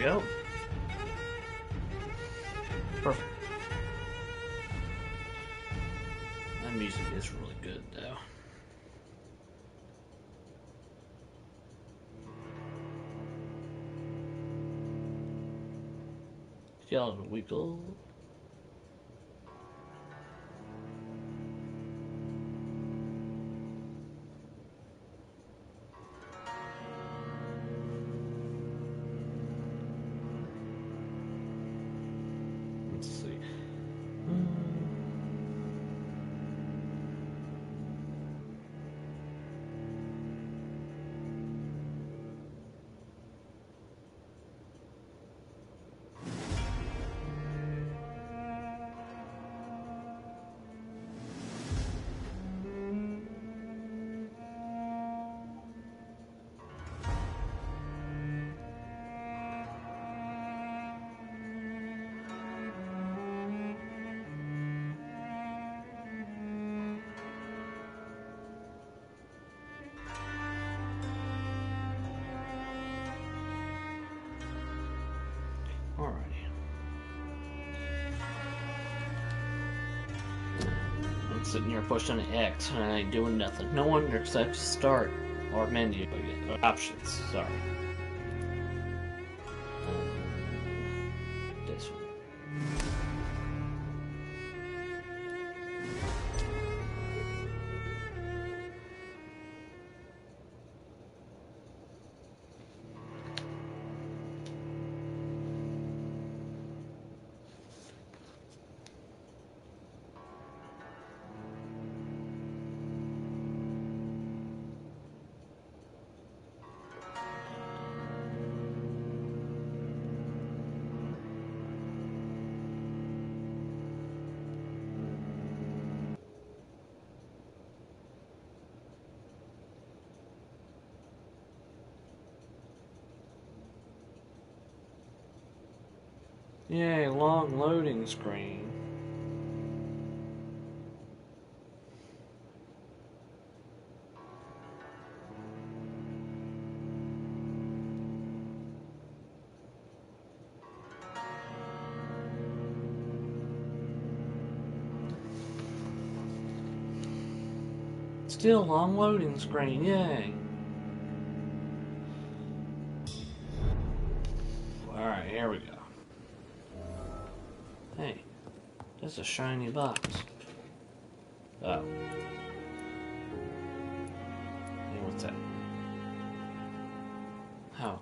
go. Perfect. That music is really good, though. Skeleton Wiggle. Let's see. Alrighty. I'm sitting here pushing X and I ain't doing nothing. No wonder, because I have to start or menu options. Sorry. This one. Yay, long loading screen. Still long loading screen, yay. Alright, here we go. Hey, that's a shiny box. Oh. Hey, what's that? Okay.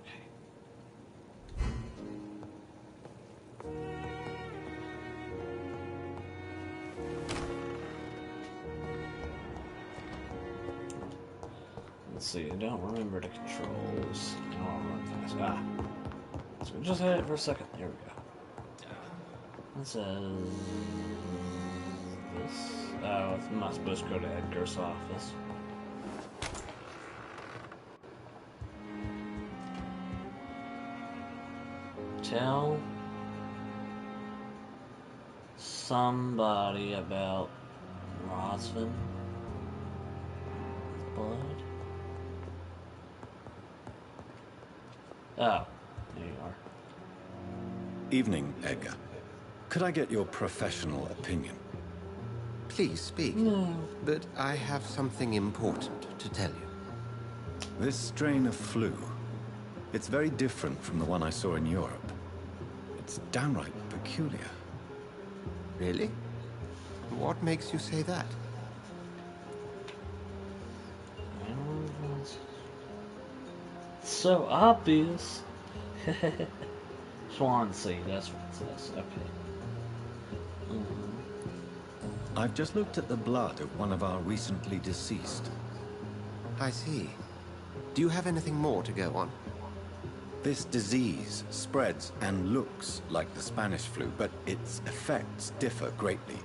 Let's see, I don't remember the controls. No, I'll run fast. Ah. So just hit it for a second. Here we go. It says this. Oh, I'm not supposed to go to Edgar's office. Tell somebody about Rosvin. Blood. Oh, there you are. Evening, Edgar. Could I get your professional opinion? Please speak. No. But I have something important to tell you. This strain of flu, it's very different from the one I saw in Europe. It's downright peculiar. Really? What makes you say that? So obvious. Swansea, that's what it says. Okay. I've just looked at the blood of one of our recently deceased. I see. Do you have anything more to go on? This disease spreads and looks like the Spanish flu, but its effects differ greatly.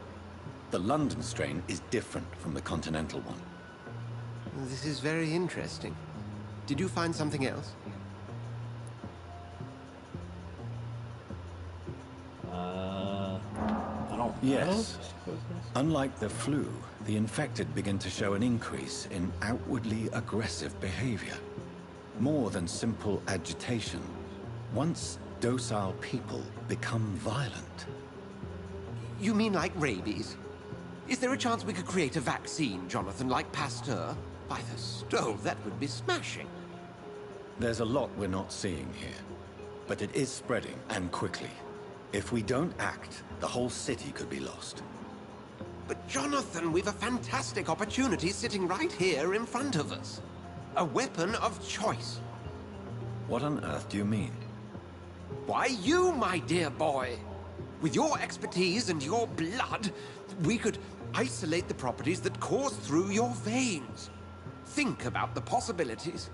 The London strain is different from the continental one. This is very interesting. Did you find something else? I don't Yes. know. Unlike the flu, the infected begin to show an increase in outwardly aggressive behavior. More than simple agitation. Once docile people become violent. You mean like rabies? Is there a chance we could create a vaccine, Jonathan, like Pasteur? By the stove, that would be smashing. There's a lot we're not seeing here, but it is spreading, and quickly. If we don't act, the whole city could be lost. But Jonathan, we've a fantastic opportunity sitting right here in front of us. A weapon of choice. What on earth do you mean? Why, you, my dear boy. With your expertise and your blood, we could isolate the properties that course through your veins. Think about the possibilities.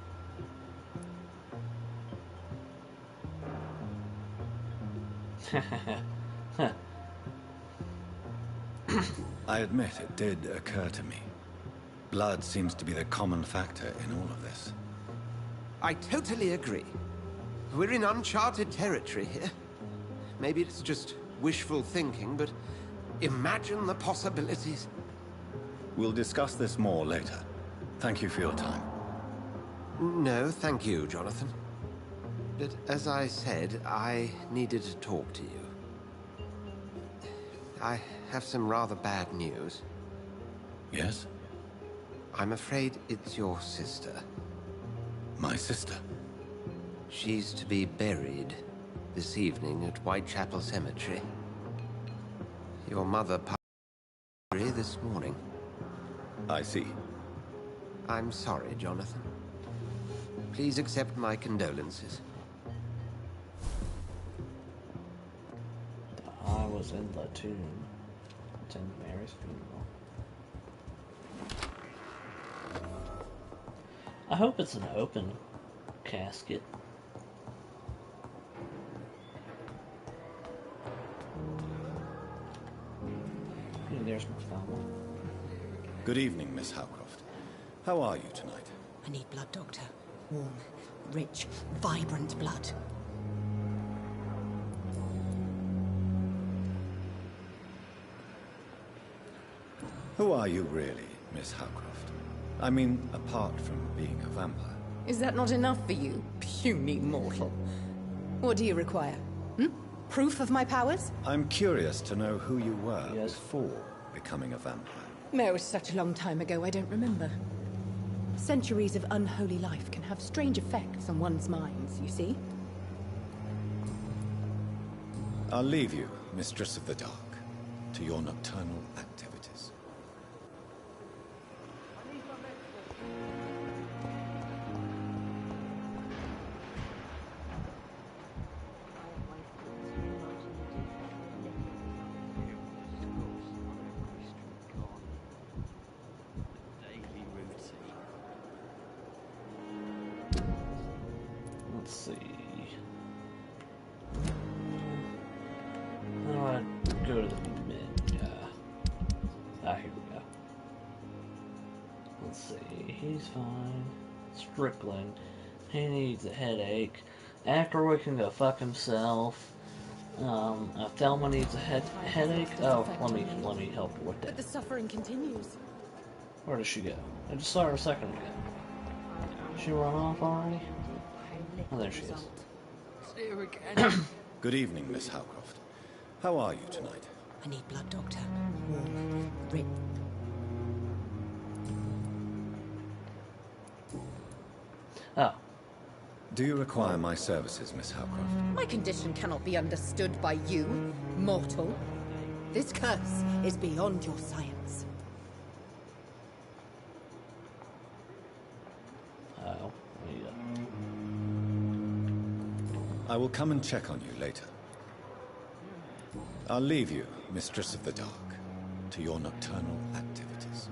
I admit it did occur to me. Blood seems to be the common factor in all of this. I totally agree. We're in uncharted territory here. Maybe it's just wishful thinking, but imagine the possibilities. We'll discuss this more later. Thank you for your time. No, thank you, Jonathan. But as I said, I needed to talk to you. I have some rather bad news. Yes? I'm afraid it's your sister. My sister? She's to be buried this evening at Whitechapel Cemetery. Your mother passed away this morning. I see. I'm sorry, Jonathan. Please accept my condolences. I was in the tomb. Attend Mary's funeral. I hope it's an open casket. Hey, there's my family. Good evening, Miss Howcroft. How are you tonight? I need blood, Doctor. Warm, rich, vibrant blood. Who are you really, Miss Howcroft? I mean, apart from being a vampire. Is that not enough for you, puny mortal? What do you require? Proof of my powers? I'm curious to know who you were Yes. before becoming a vampire. No, it was such a long time ago, I don't remember. Centuries of unholy life can have strange effects on one's minds, you see? I'll leave you, Mistress of the Dark, to your nocturnal activities. Let's see. How do I go to the mid? Here we go. Let's see. He's fine. Strickland. He needs a headache. Ackroyd can go fuck himself. Thelma needs a headache. Oh, let me help her with But the that. suffering continues. Where does she go? I just saw her a second ago. She run off already? Oh, there she is. Good evening, Miss Howcroft. How are you tonight? I need blood, Doctor. Warm, rich. Oh. Do you require my services, Miss Howcroft? My condition cannot be understood by you, mortal. This curse is beyond your science. Oh. Yeah. I will come and check on you later. I'll leave you, Mistress of the Dark, to your nocturnal activities.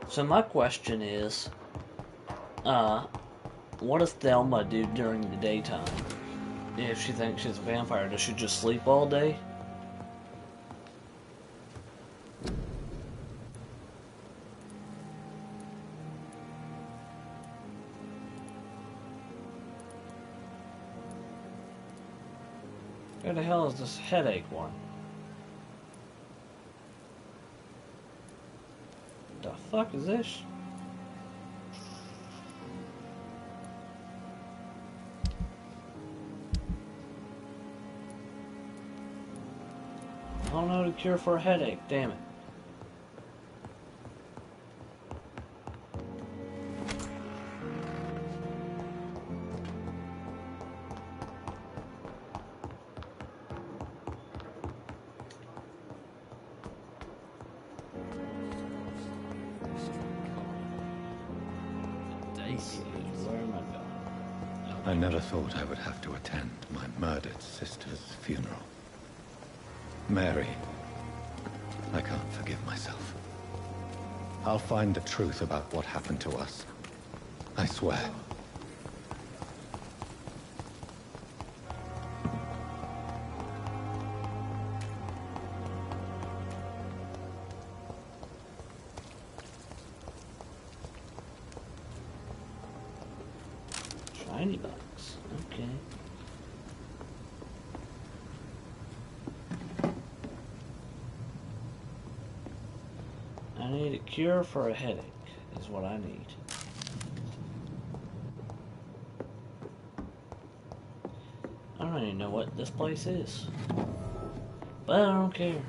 So my question is, what does Thelma do during the daytime? If she thinks she's a vampire, does she just sleep all day? Where the hell is this headache one? fuck is this? I don't know the cure for a headache, damn it. Where am I going? I never thought I would have to attend my murdered sister's funeral. Mary, I can't forgive myself. I'll find the truth about what happened to us. I swear. Shiny box. Okay. I need a cure for a headache, is what I need. I don't even know what this place is. But I don't care.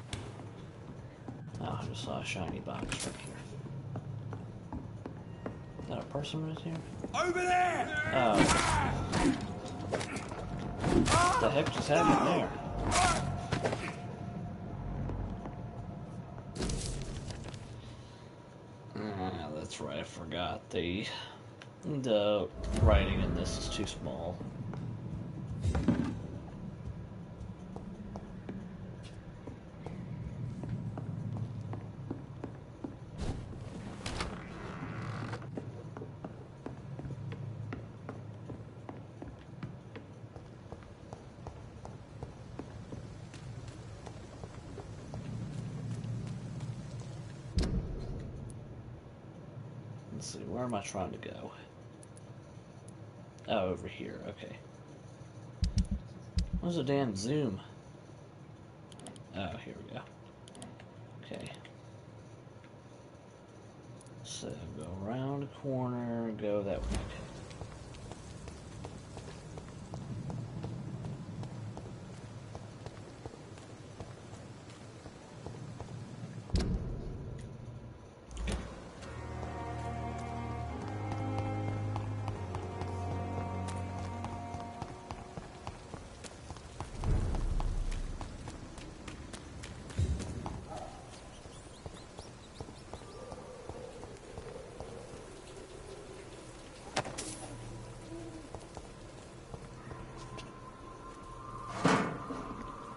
Oh, I just saw a shiny box right here. Is that a person right here? Over there! Oh. What the heck just happened there? That's right, I forgot. The writing in this is too small. Let's see, where am I trying to go? Oh, over here, okay. Where's the damn zoom? Oh, here we go. Okay. So, go around the corner, go that way.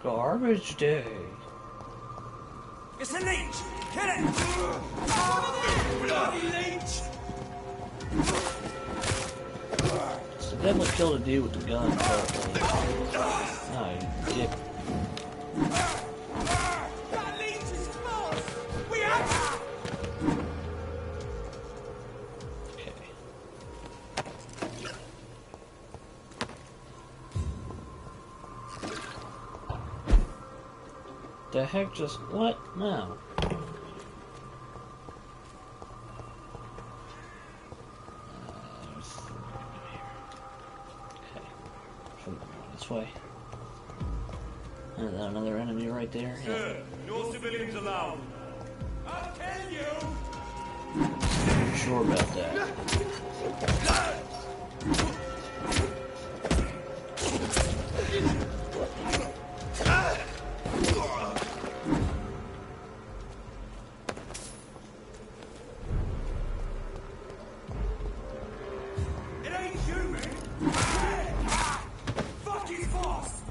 Garbage day. It's a leech! Kill it! Bloody leech! So definitely killed a dude with the gun. Oh, you dick. That leech is close! We have... Okay. The heck just... What? No. This way. Is that another enemy right there? Sir, no civilians allowed. I'll kill you! Yeah. Sure about that. It ain't human! Fuck his boss!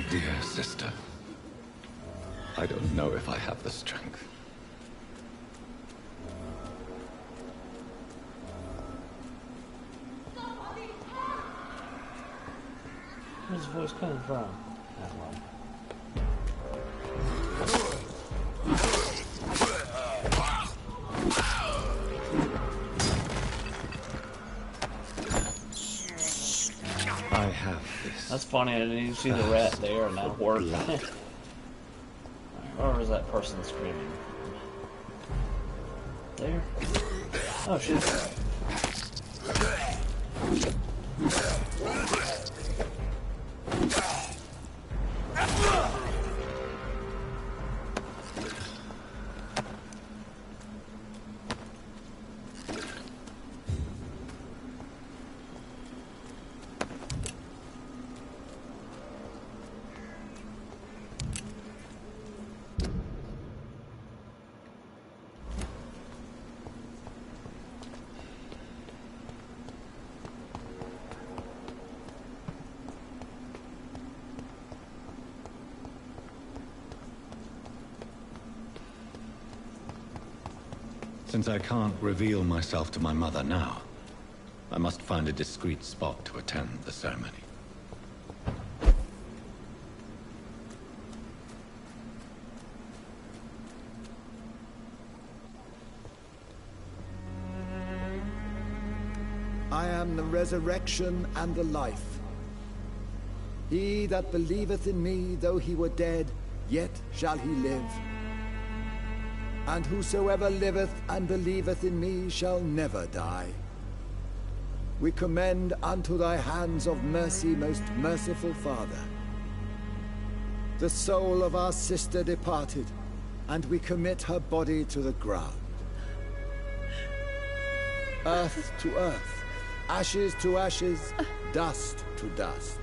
dear sister. I don't know if I have the strength. Where's his voice coming from? That one. I have this. That's funny, I didn't even see the rat there and that worked. Where was that person screaming? There? Oh shit. Since I can't reveal myself to my mother now, I must find a discreet spot to attend the ceremony. I am the resurrection and the life. He that believeth in me, though he were dead, yet shall he live. And whosoever liveth and believeth in me shall never die. We commend unto thy hands of mercy, most merciful Father, the soul of our sister departed, and we commit her body to the ground. Earth to earth, ashes to ashes, dust to dust.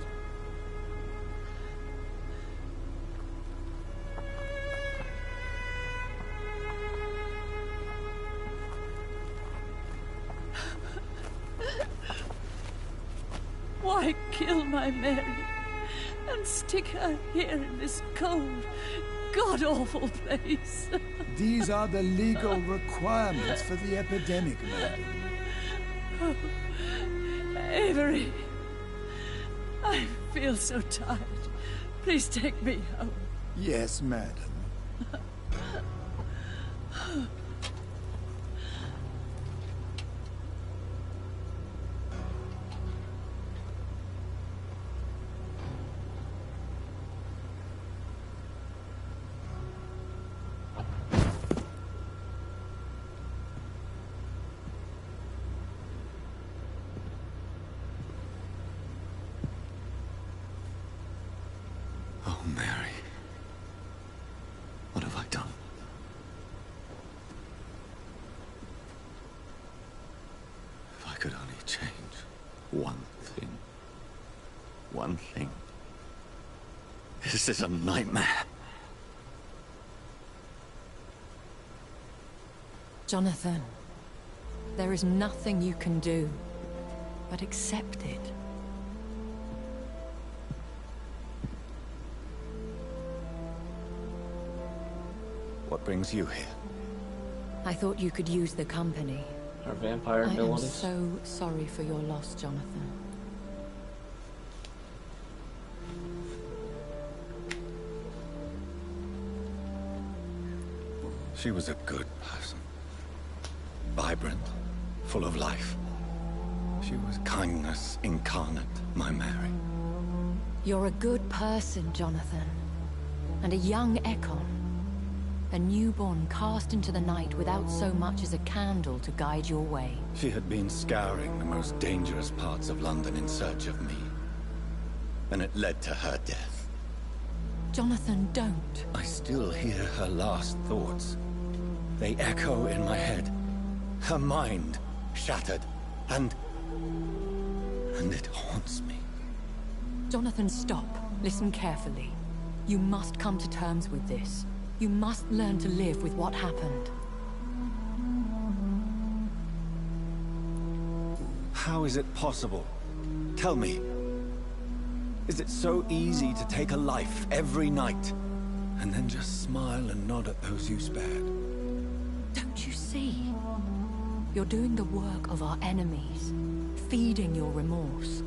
Why kill my Mary and stick her here in this cold, god-awful place? These are the legal requirements for the epidemic, madam. Oh, Avery, I feel so tired. Please take me home. Yes, madam. Oh, Mary. What have I done? If I could only change one thing. One thing. This is a nightmare. Jonathan, there is nothing you can do but accept it. What brings you here? I thought you could use the company. Our vampire I am abilities. so sorry for your loss, Jonathan. She was a good person. Vibrant, full of life. She was kindness incarnate, my Mary. You're a good person, Jonathan. And a young Ekon. A newborn cast into the night without so much as a candle to guide your way. She had been scouring the most dangerous parts of London in search of me. And it led to her death. Jonathan, don't. I still hear her last thoughts. They echo in my head. Her mind shattered, and it haunts me. Jonathan, stop. Listen carefully. You must come to terms with this. You must learn to live with what happened. How is it possible? Tell me. Is it so easy to take a life every night, and then just smile and nod at those you spared? Don't you see? You're doing the work of our enemies, feeding your remorse.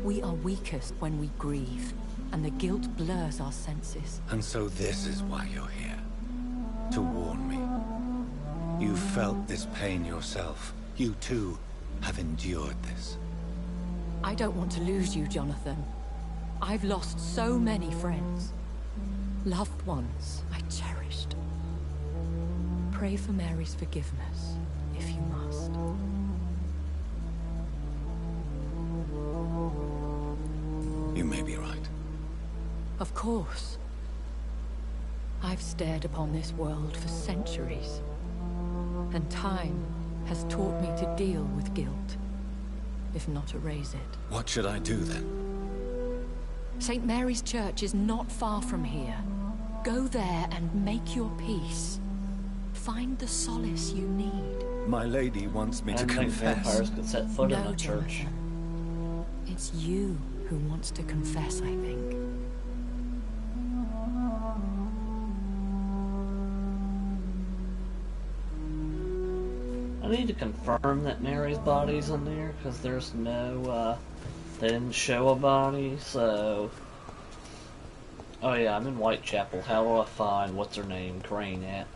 We are weakest when we grieve, and the guilt blurs our senses. And so this is why you're here. To warn me. You felt this pain yourself. You too have endured this. I don't want to lose you, Jonathan. I've lost so many friends. Loved ones I cherished. Pray for Mary's forgiveness, if you must. You may be right. Of course. I've stared upon this world for centuries, and time has taught me to deal with guilt, if not erase it. What should I do then? St. Mary's Church is not far from here. Go there and make your peace. Find the solace you need. My lady wants me I to didn't think confess. vampires could set foot in No, a church. Jonathan. It's you who wants to confess, I think. I need to confirm that Mary's body's in there, because there's no, they didn't show a body, so... Oh yeah, I'm in Whitechapel. How do I find, what's her name, Crane at?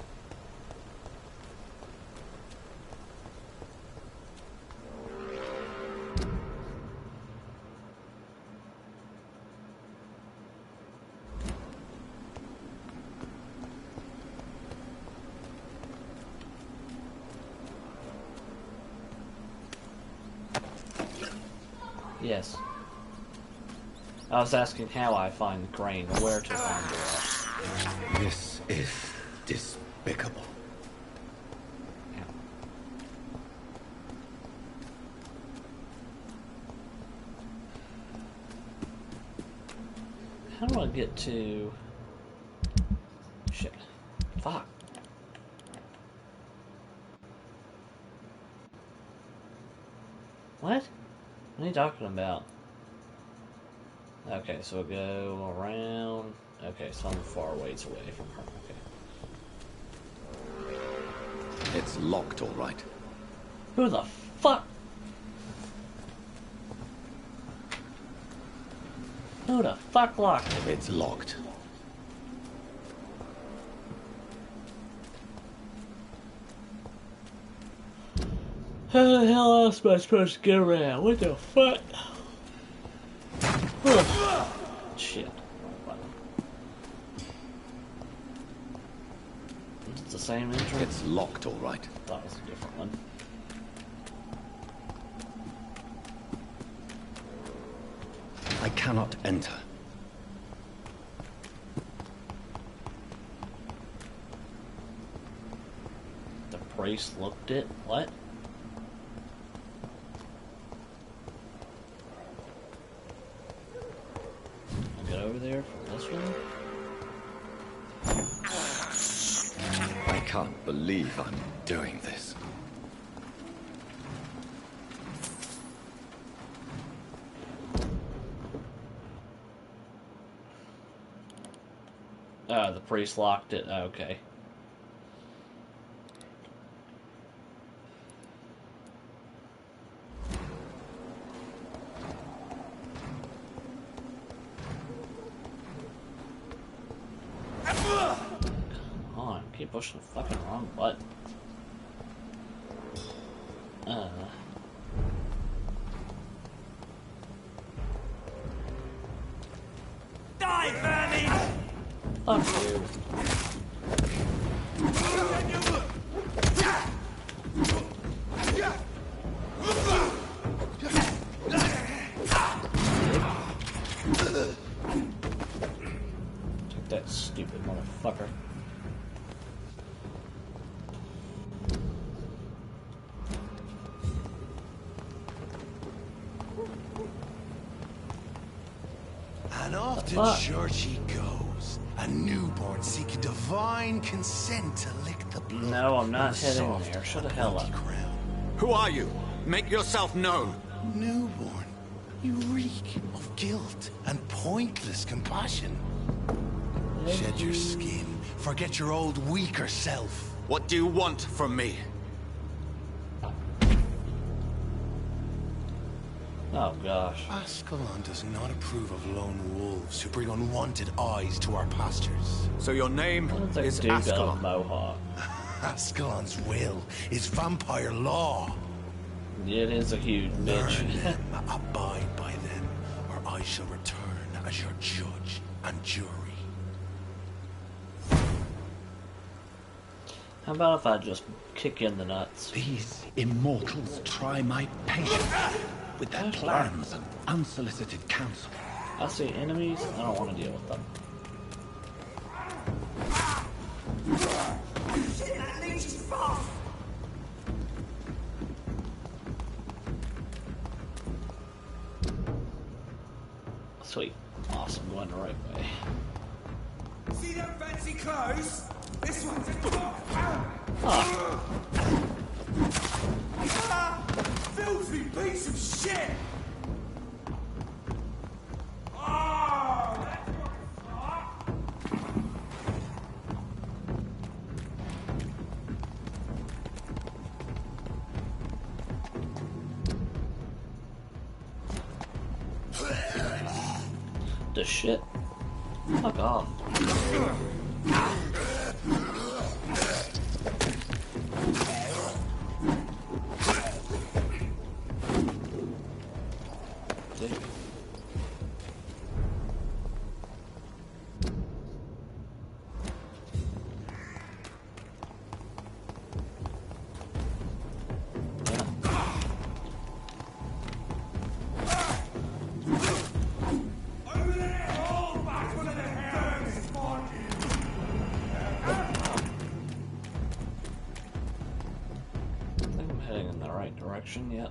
Yes. I was asking how I find the crane, or where to find her. This is despicable. Yeah. How do I get to... Shit. Fuck. What? What are you talking about? Okay, so we'll go around. Okay, so I'm far ways away from her. Okay. It's locked, all right. Who the fuck? Who the fuck locked it? It's locked. How the hell else am I supposed to get around? What the fuck? Ugh. Shit. Is it the same entrance? It's locked, all right. That was a different one. I cannot enter. The priest looked at what? I'll get over there from this one. I can't believe I'm doing this. Oh, the priest locked it. Okay. Come on, keep pushing the fucking wrong button. Die, vermin! Fuck you. Take that, stupid motherfucker. And off to fuck? church he goes, a newborn seeking divine consent to lick the blood. No, I'm not from the heading soft there. Shut the hell up. crown. Who are you? Make yourself known. Newborn. You reek of guilt and pointless compassion. Shed your skin. Forget your old, weaker self. What do you want from me? Oh gosh. Ascalon does not approve of lone wolves who bring unwanted eyes to our pastures. So your name Looks like is a dude got a Ascalon. mohawk. Ascalon's will is vampire law. It is a huge bitch. Learn them, abide by them, or I shall return as your judge and jury. How about if I just kick you in the nuts? These immortals try my patience with their plans and unsolicited counsel. I see enemies, I don't want to deal with them. Shit, that leech is fast! Sweet. Awesome, going the right way. See them fancy clothes? This one's a dog. Filthy piece of shit! Oh, that's not The shit. Fuck off. over there! Oh, back one of the hairs! I think I'm heading in the right direction yet.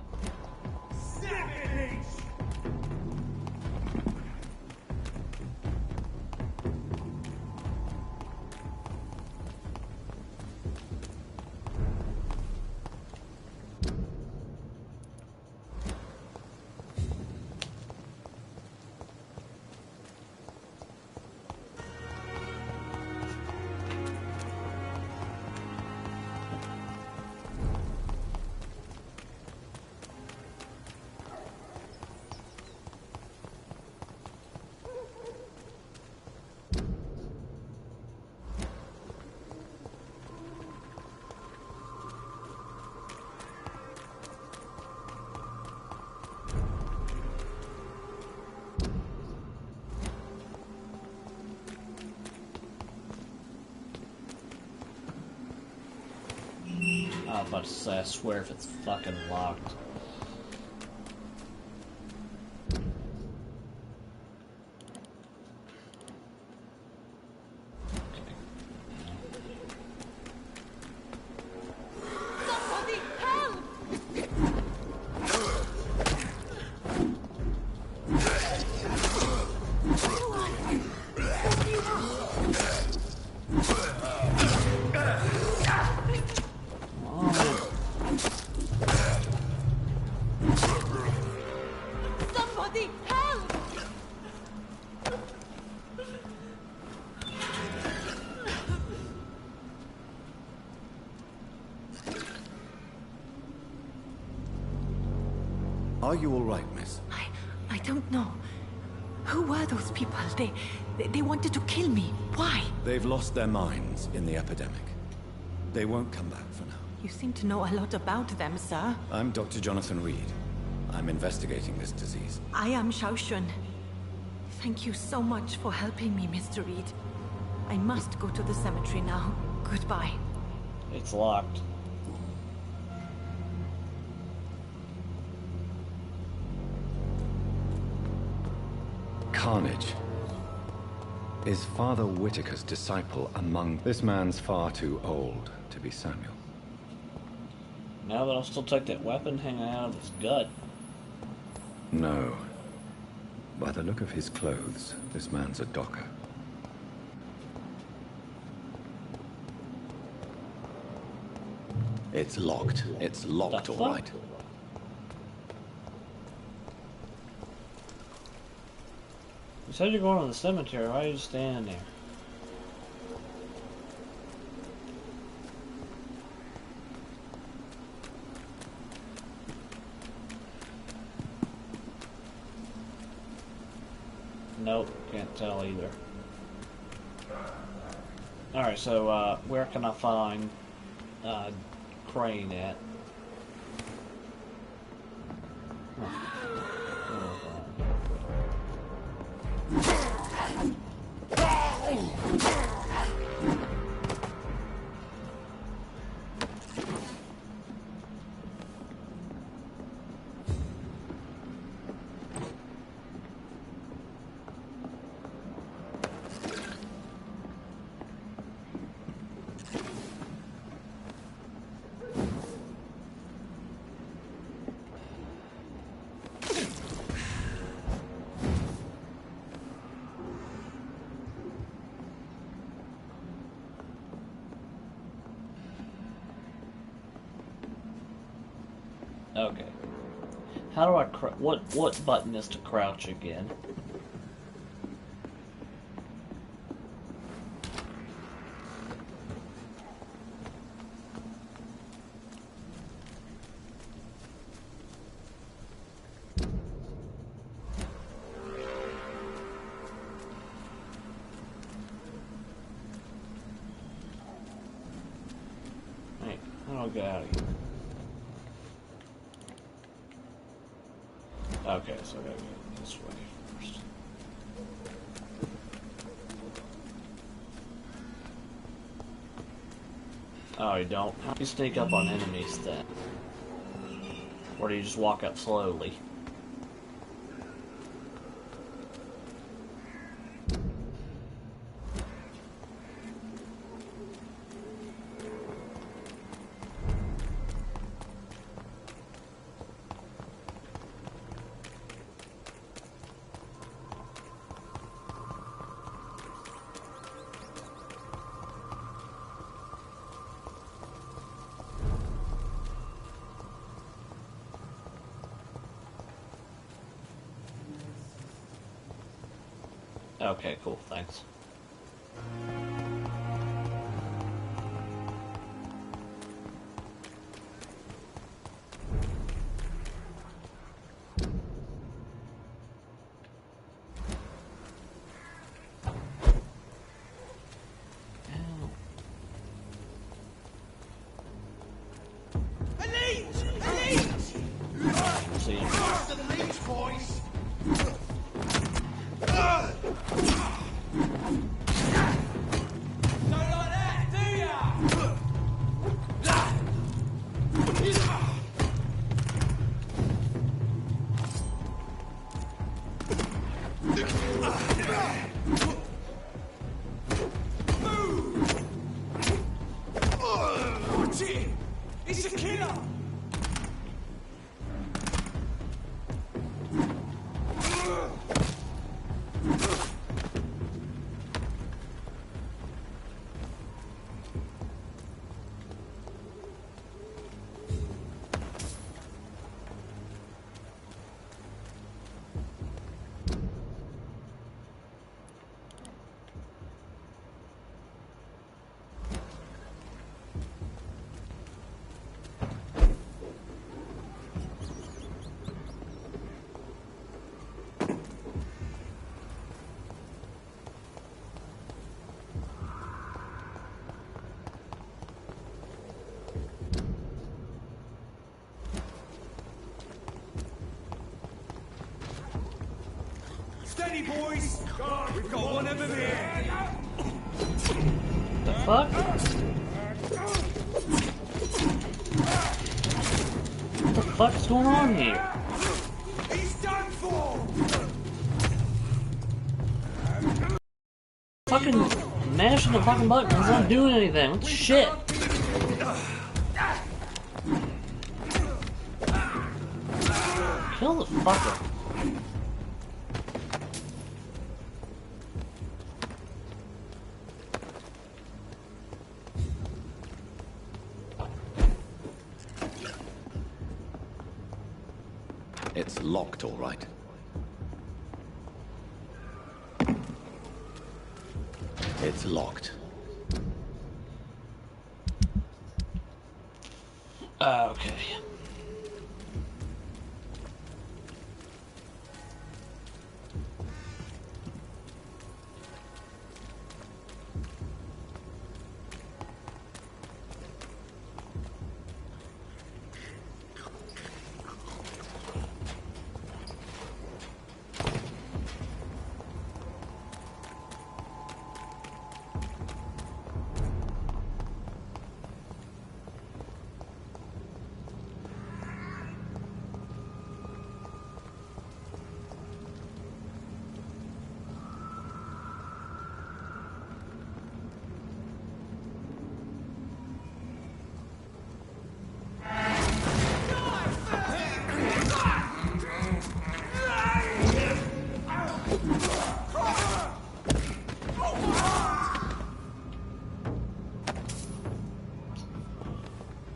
Snap it, leech! I was about to say, I swear if it's fucking locked. Somebody help! Somebody help! Are you all right, miss? I don't know. Who were those people? They wanted to kill me. Why? They've lost their minds in the epidemic. They won't come back for now. You seem to know a lot about them, sir. I'm Dr. Jonathan Reed. I'm investigating this disease. I am Xiaoxun. Thank you so much for helping me, Mr. Reed. I must go to the cemetery now. Goodbye. It's locked. Carnage. Is Father Whitaker's disciple among... This man's far too old to be Samuel. Now that I'll still take that weapon hanging out of his gut. No. By the look of his clothes, this man's a docker. It's locked. It's locked, The all fuck? right. You said you're going to the cemetery. Why are you just standing there? Nope, can't tell either. Alright, so, where can I find, Crane at? Okay. How do I what button is to crouch again? Hey, how do I get out of here? Okay, so I gotta go this way first. Oh, you don't? How do you sneak up on enemies then? Or do you just walk up slowly? Okay, cool, thanks. It's a killer! Steady, boys! We've got one of them here! The fuck? What the fuck is going on here? He's done for! Fucking mashing the fucking button is not doing anything. What the shit? Kill the fucker. It's locked, all right. It's locked. Okay.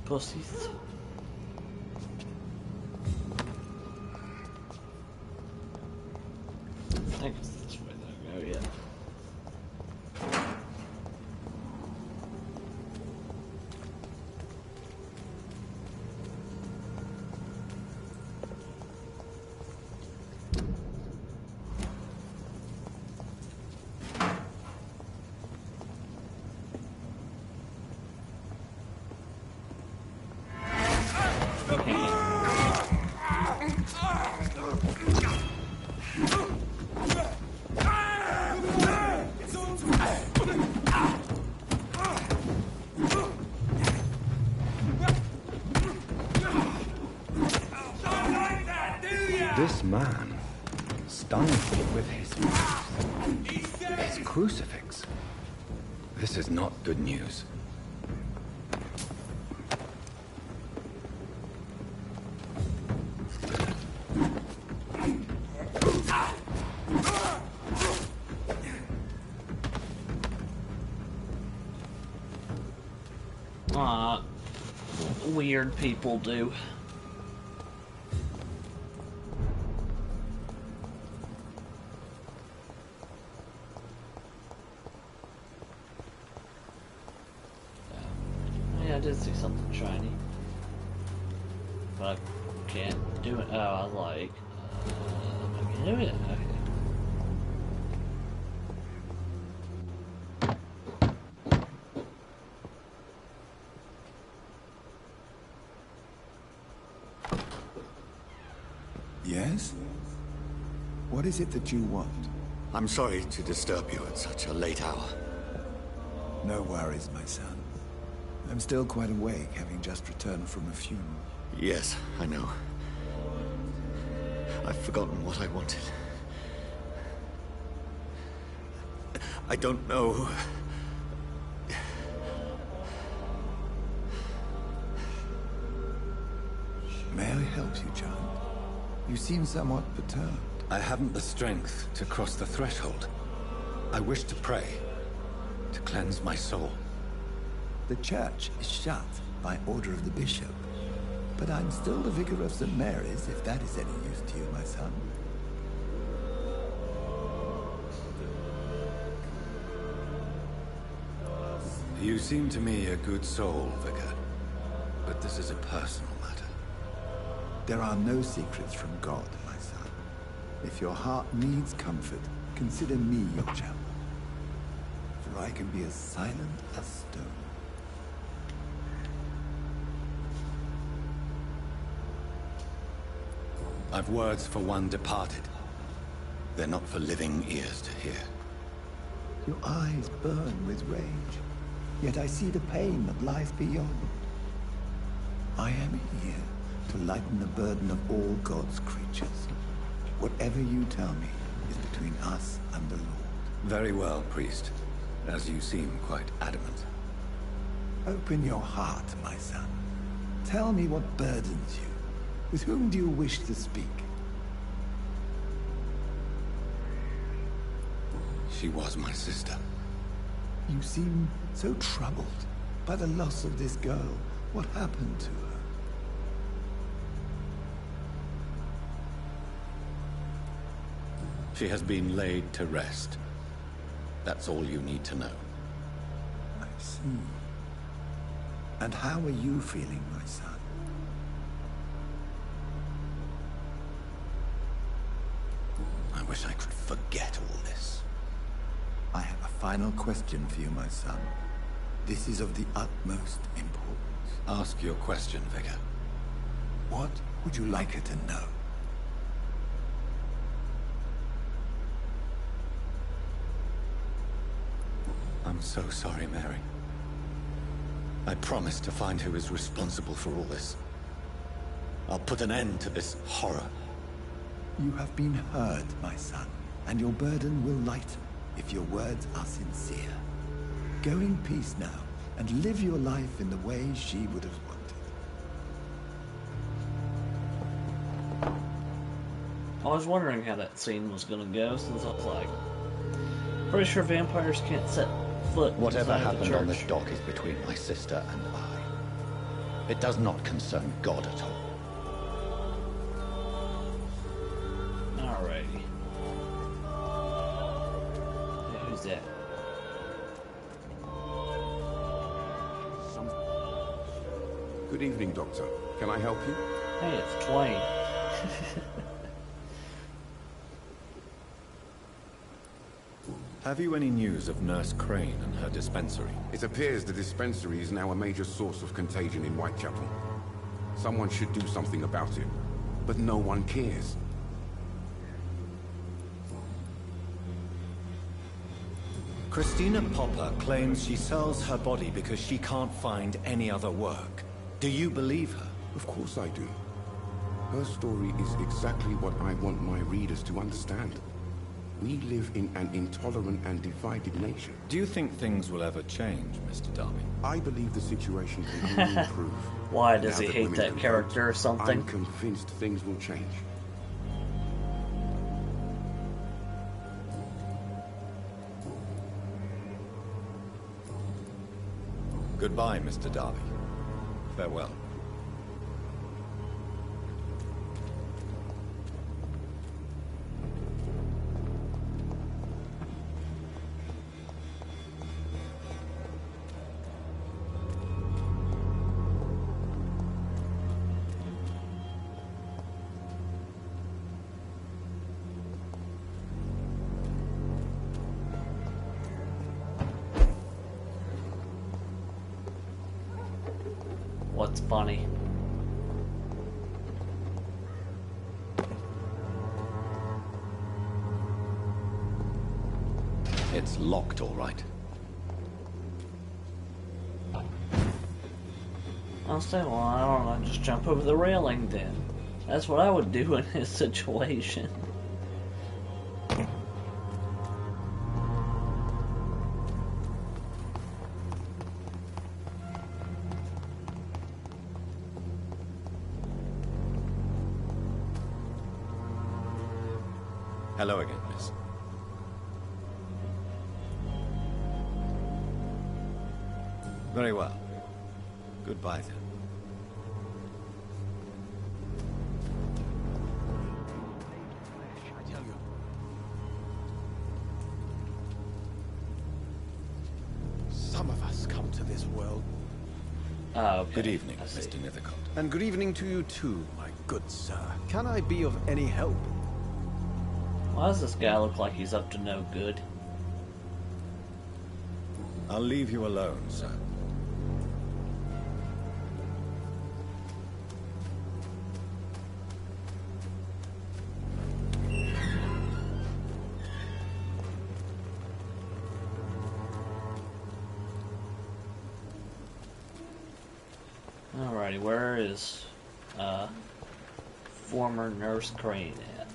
Pussies. I think it's this way though. Oh yeah. This man stunned me with his crucifix. This is not good news. Weird people do. Yeah, I did see something shiny. But I can't do it. Oh, I was like, I can do it. Okay. Yes? What is it that you want? I'm sorry to disturb you at such a late hour. No worries, my son. I'm still quite awake, having just returned from a funeral. Yes, I know. I've forgotten what I wanted. I don't know. May I help you, child? You seem somewhat perturbed. I haven't the strength to cross the threshold. I wish to pray, to cleanse my soul. The church is shut by order of the bishop. But I'm still the vicar of St. Mary's, if that is any use to you, my son. You seem to me a good soul, Vicar. But this is a personal matter. There are no secrets from God, my son. If your heart needs comfort, consider me your chapel. For I can be as silent as stone. I've words for one departed. They're not for living ears to hear. Your eyes burn with rage, yet I see the pain that lies beyond. I am here to lighten the burden of all God's creatures. Whatever you tell me is between us and the Lord. Very well, priest. As you seem quite adamant. Open your heart, my son. Tell me what burdens you. With whom do you wish to speak? She was my sister. You seem so troubled by the loss of this girl. What happened to her? She has been laid to rest. That's all you need to know. I see. And how are you feeling, my son? I wish I could forget all this. I have a final question for you, my son. This is of the utmost importance. Ask your question, Vicar. What would you like her to know? I'm so sorry, Mary. I promise to find who is responsible for all this. I'll put an end to this horror. You have been heard, my son, and your burden will lighten if your words are sincere. Go in peace now, and live your life in the way she would have wanted. I was wondering how that scene was gonna go, since I was like, pretty sure vampires can't set foot Whatever inside the happened church. on this dock is between my sister and I. It does not concern God at all. Alrighty. Hey, who's that? Good evening, Doctor. Can I help you? Hey, it's Twain. Have you any news of Nurse Crane and her dispensary? It appears the dispensary is now a major source of contagion in Whitechapel. Someone should do something about it, but no one cares. Christina Popper claims she sells her body because she can't find any other work. Do you believe her? Of course I do. Her story is exactly what I want my readers to understand. We live in an intolerant and divided nation. Do you think things will ever change, Mr. Darby? I believe the situation can only improve. Why does Now he that hate women that can character or vote, something? I'm convinced things will change. Goodbye, Mr. Darby. Farewell. What's funny? It's locked, all right. I'll say, well, I don't know, just jump over the railing then. That's what I would do in this situation. Hello again, miss. Very well. Goodbye, then. I tell you. Some of us come to this world. Oh, okay. Good evening, I see. Mr. Nethercott. And good evening to you too, my good sir. Can I be of any help? Why does this guy look like he's up to no good? I'll leave you alone, sir. Alrighty, where is former Nurse Crane at?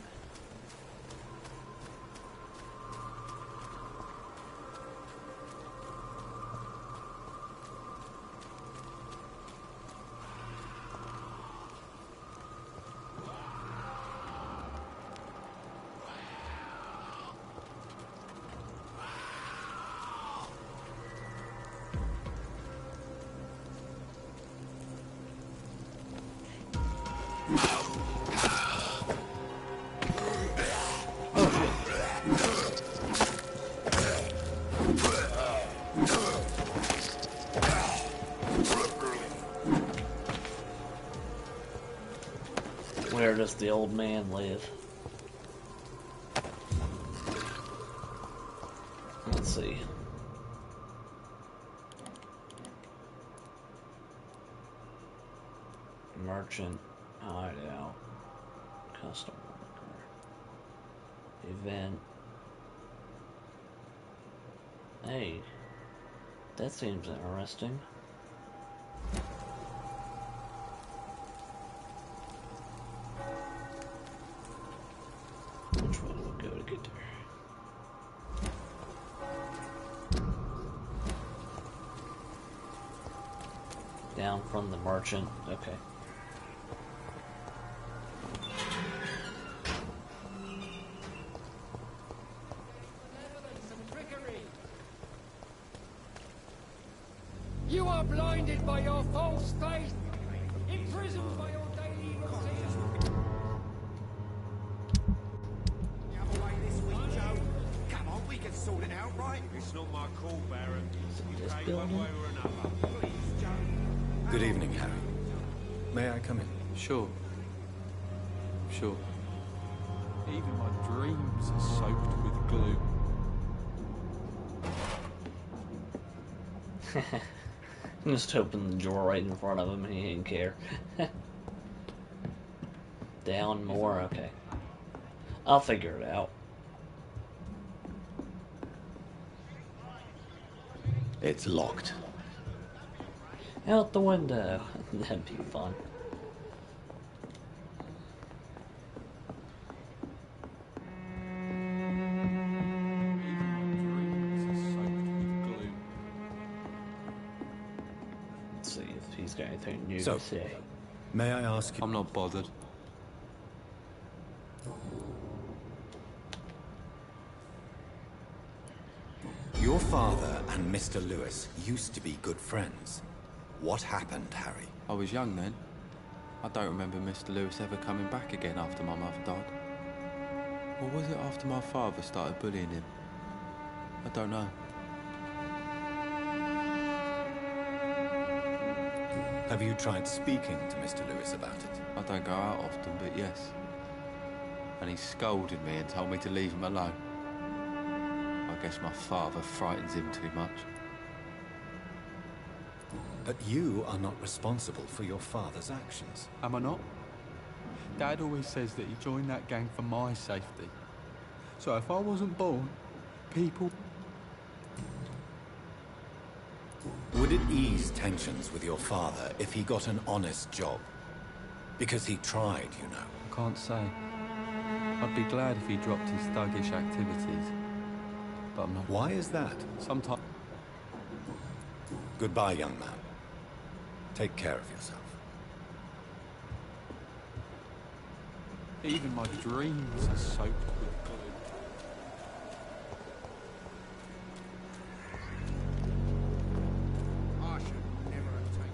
does the old man live? Let's see. Merchant, hideout, custom worker, event. Hey, that seems interesting. Which way do we go to get there? Down from the merchant. Okay. You are blinded by your false faith, imprisoned by your daily routine. The other way this week, Joe. Come on, we can sort it out, right? It's not my call, Baron. You This pay building? one way or another. Please, Joe. Good evening, Harry. May I come in? Sure. Sure. Even my dreams are soaked with gloom. Just open the door right in front of him and he didn't care. Down more? Okay. I'll figure it out. It's locked. Out the window. That'd be fun. Let's see if he's got anything new to say. May I ask you? I'm not bothered. Your father and Mr. Lewis used to be good friends. What happened, Harry? I was young then. I don't remember Mr. Lewis ever coming back again after my mother died. Or was it after my father started bullying him? I don't know. Have you tried speaking to Mr. Lewis about it? I don't go out often, but yes. And he scolded me and told me to leave him alone. I guess my father frightens him too much. But you are not responsible for your father's actions. Am I not? Dad always says that he joined that gang for my safety. So if I wasn't born, people... Would it ease tensions with your father if he got an honest job? Because he tried, you know. I can't say. I'd be glad if he dropped his thuggish activities. But I'm not. Why is that? Sometimes... Goodbye, young man. Take care of yourself. Even my dreams are soaked with gloom. I should never have taken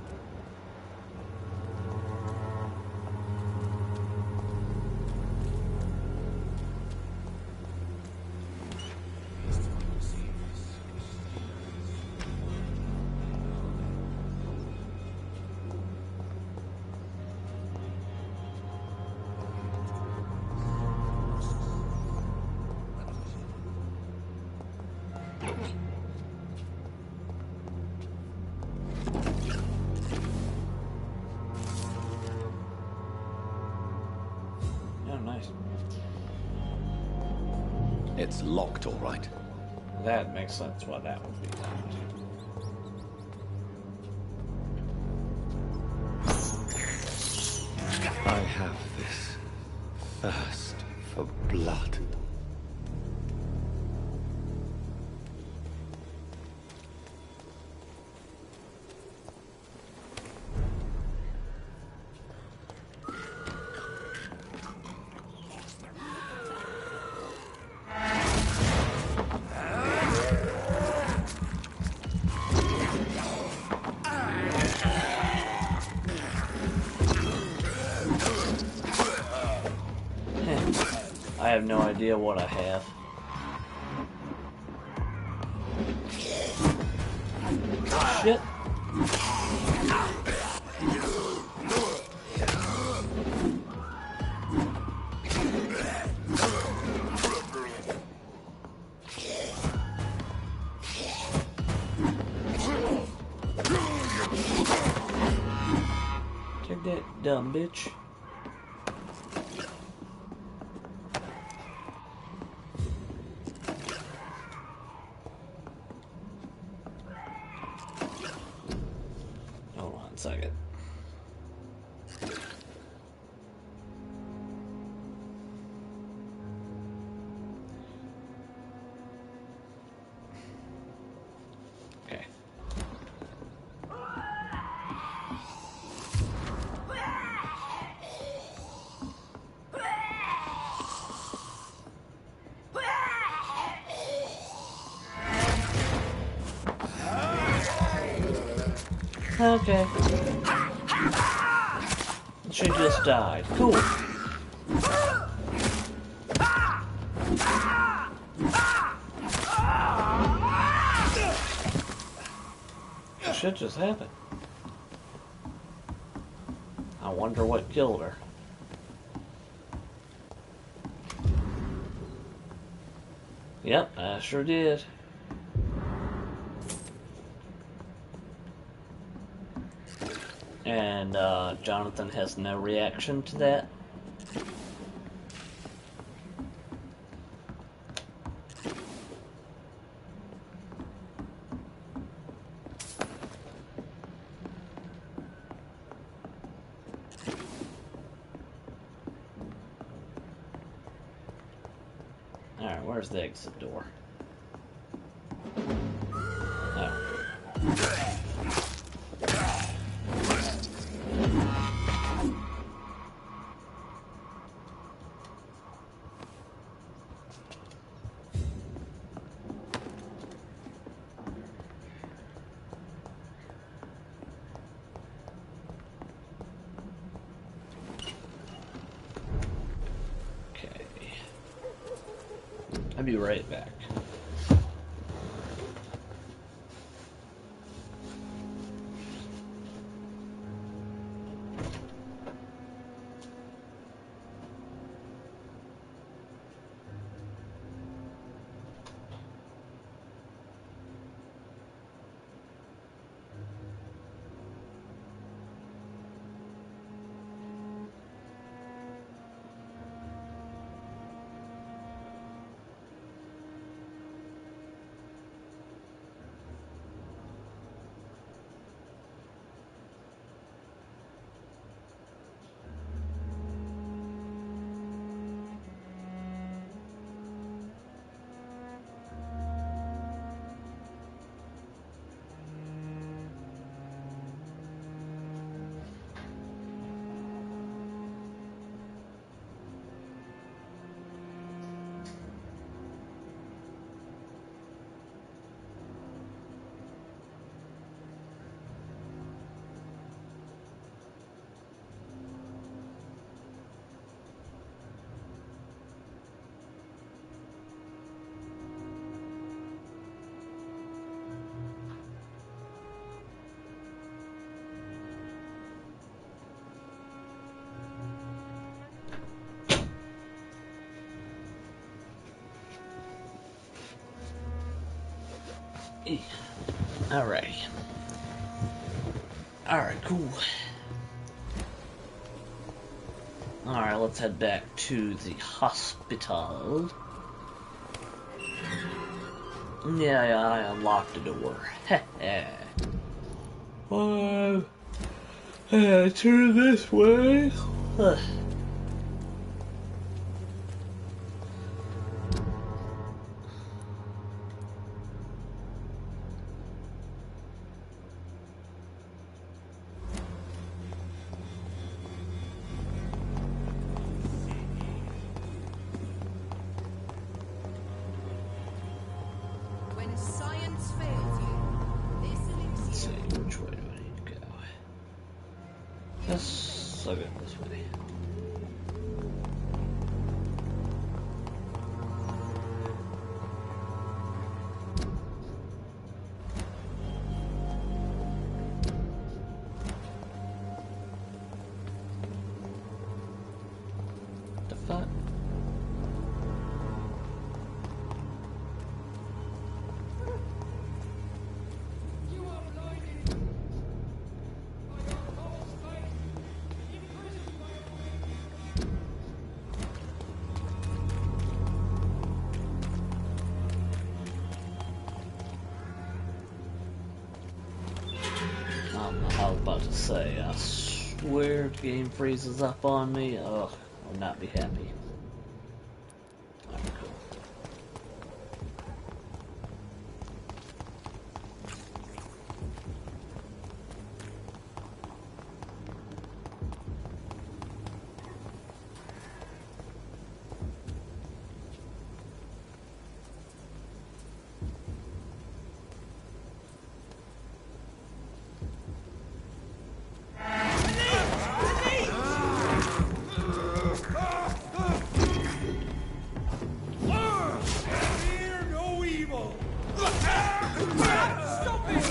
Oh, nice. It's locked, all right. That makes sense why that would be locked. I have this thirst for blood. I have no idea what I have. Shit. Okay, dumb bitch. Hold on a second. Okay. Okay. She just died. Cool. Shit just happened. I wonder what killed her. Yep, I sure did. And Jonathan has no reaction to that. Alright, where's the exit door? Oh. I'll be right back. Alright. Alright, cool. Alright, let's head back to the hospital. Yeah, I unlocked the door. Heh. Oh, turn this way. When science fails you, this elixir. Let's see, which way do I need to go? Yes, I'll go this way. The fuck? I was about to say, I swear if the game freezes up on me, ugh, I'll not be happy. Alright, cool. Fear no evil. Stop it!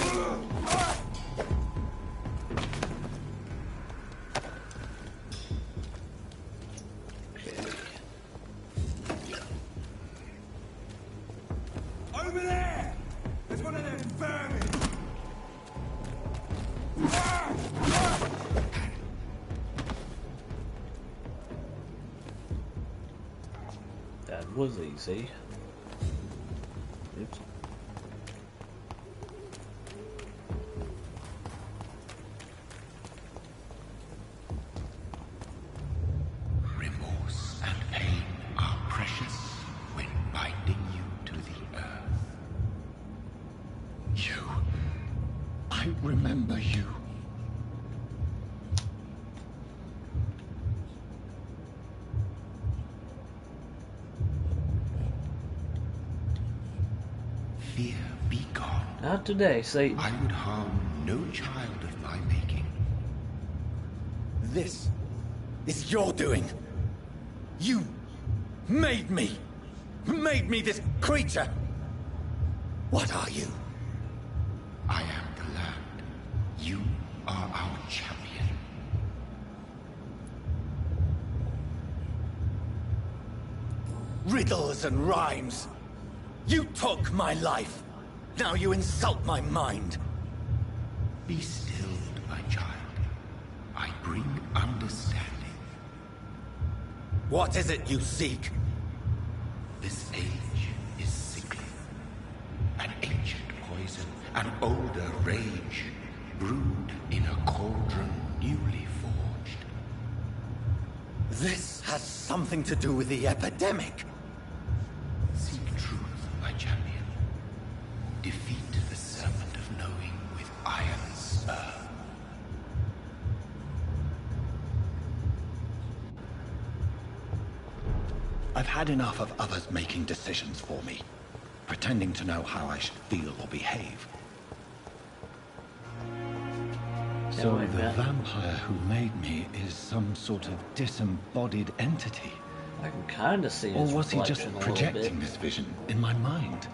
Over there! There's one of them vermin! That was easy. Oops. Remorse and pain are precious when binding you to the earth. You. I remember you. Fear be gone. Not today, Satan. I would harm no child of my making. This is your doing. You made me this creature. What are you? I am the land. You are our champion. Riddles and rhymes. You took my life. Now you insult my mind. Be stilled, my child. I bring understanding. What is it you seek? This age is sickly. An ancient poison, an older rage, brewed in a cauldron newly forged. This has something to do with the epidemic. Seek truth, my champion. Defeat the serpent of knowing with iron spur. I've had enough of others making decisions for me, pretending to know how I should feel or behave. So like the that. vampire who made me is some sort of disembodied entity? I can kind of see Or his was he just reflection a little projecting bit. this vision in my mind?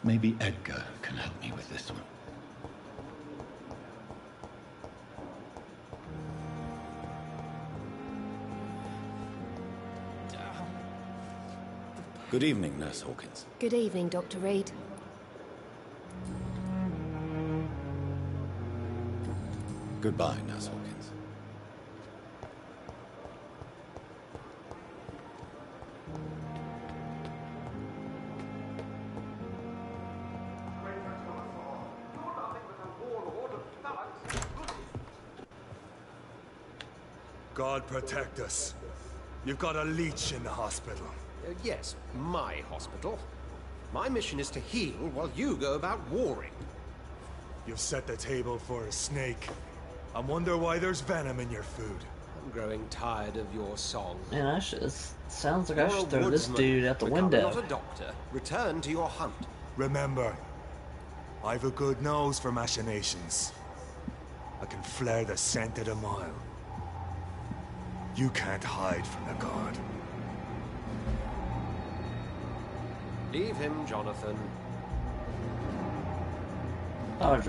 Maybe Edgar can help me with this one. Good evening, Nurse Hawkins. Good evening, Dr. Reed. Goodbye, Nurse Hawkins. God protect us. You've got a leech in the hospital. Yes, my hospital. My mission is to heal while you go about warring. You've set the table for a snake. I wonder why there's venom in your food. I'm growing tired of your song. Man, it sounds like I You're a should throw this woodsman, dude out the Become window. not a doctor. Return to your hunt. Remember, I've a good nose for machinations. I can flare the scent at a mile. You can't hide from the god. Leave him, Jonathan. I'll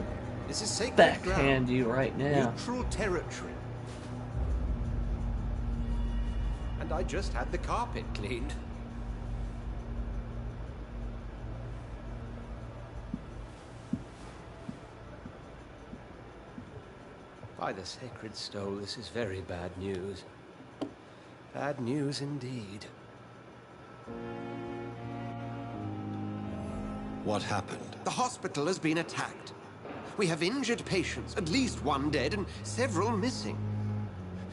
This is sacred backhand ground. you right now. Neutral territory. And I just had the carpet cleaned. By the sacred stole, this is very bad news. Bad news indeed. What happened? The hospital has been attacked. We have injured patients, at least one dead and several missing.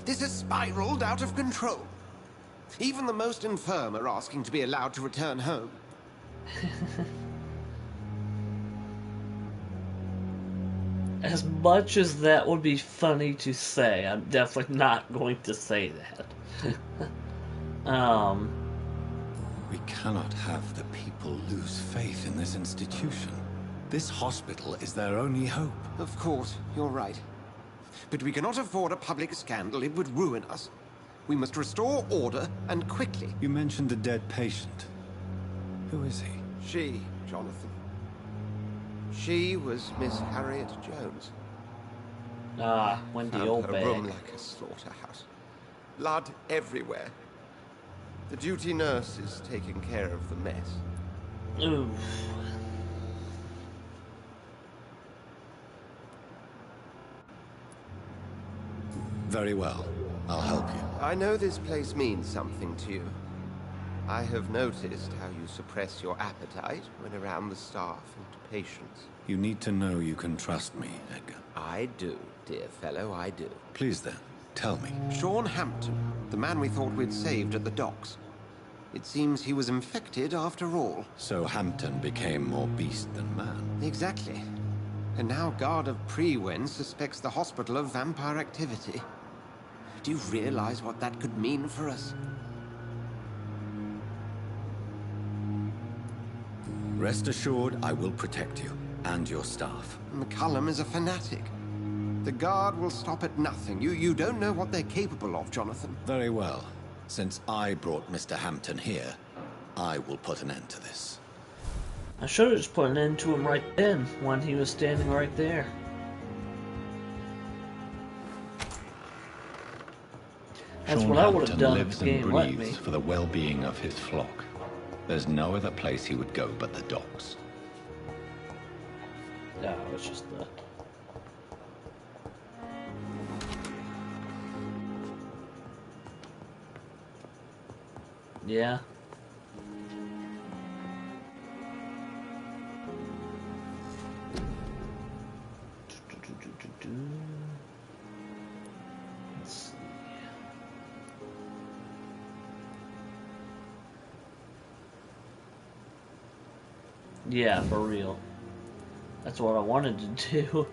This has spiraled out of control. Even the most infirm are asking to be allowed to return home. As much as that would be funny to say, I'm definitely not going to say that. We cannot have the people lose faith in this institution. This hospital is their only hope. Of course, you're right. But we cannot afford a public scandal. It would ruin us. We must restore order, and quickly. You mentioned a dead patient. Who is he? She, Jonathan. She was Miss Harriet Jones. Ah, Wendy Found Oldbag. her room like a slaughterhouse. Blood everywhere. The duty nurse is taking care of the mess. Oof. Very well. I'll help you. I know this place means something to you. I have noticed how you suppress your appetite when around the staff and patients. You need to know you can trust me, Edgar. I do, dear fellow, I do. Please then, tell me. Sean Hampton, the man we thought we'd saved at the docks. It seems he was infected after all. So Hampton became more beast than man. Exactly. And now Guard of Prewen suspects the hospital of vampire activity. Do you realize what that could mean for us? Rest assured, I will protect you and your staff. McCullum is a fanatic. The Guard will stop at nothing. You don't know what they're capable of, Jonathan. Very well. Since I brought Mr. Hampton here, I will put an end to this. I should have just put an end to him right then, when he was standing right there. That's Sean what I would have Hampton done if lives the and game let me. breathes for the well-being of his flock. There's no other place he would go but the docks. No, it's just the... Yeah. Let's see. Yeah, for real. That's what I wanted to do.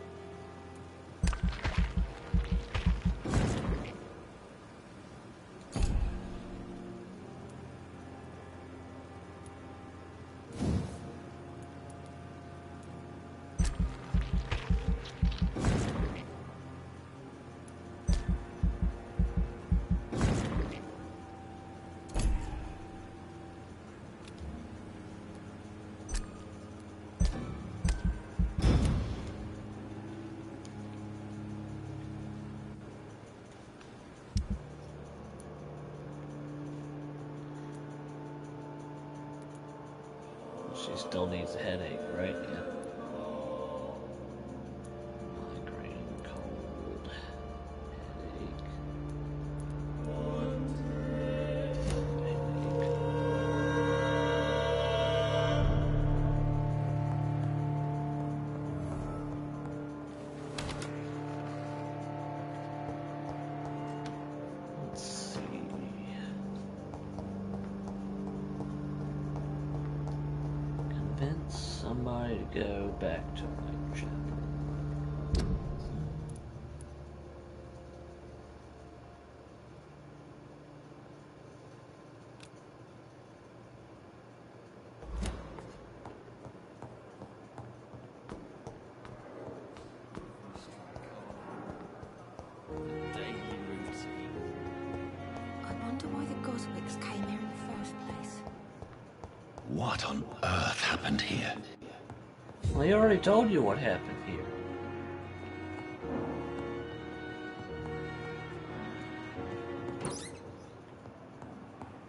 She still needs a headache, right? Yeah. Migraine, cold, headache. Let's see. Convince somebody to go back to Whitechapel. I wonder why the Goswicks came here in the first place. What on earth happened here? Well, he already told you what happened here.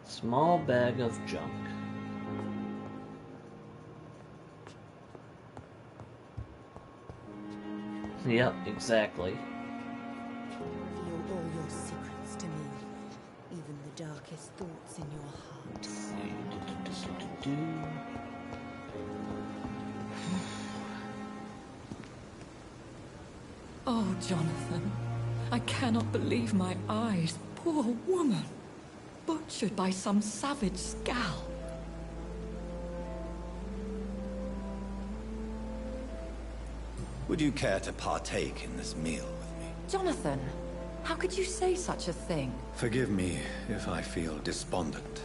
Small bag of junk. Yep, exactly. Reveal all your secrets to me, even the darkest thoughts in your heart. Oh, Jonathan. I cannot believe my eyes. Poor woman. Butchered by some savage scowl. Would you care to partake in this meal with me? Jonathan, how could you say such a thing? Forgive me if I feel despondent.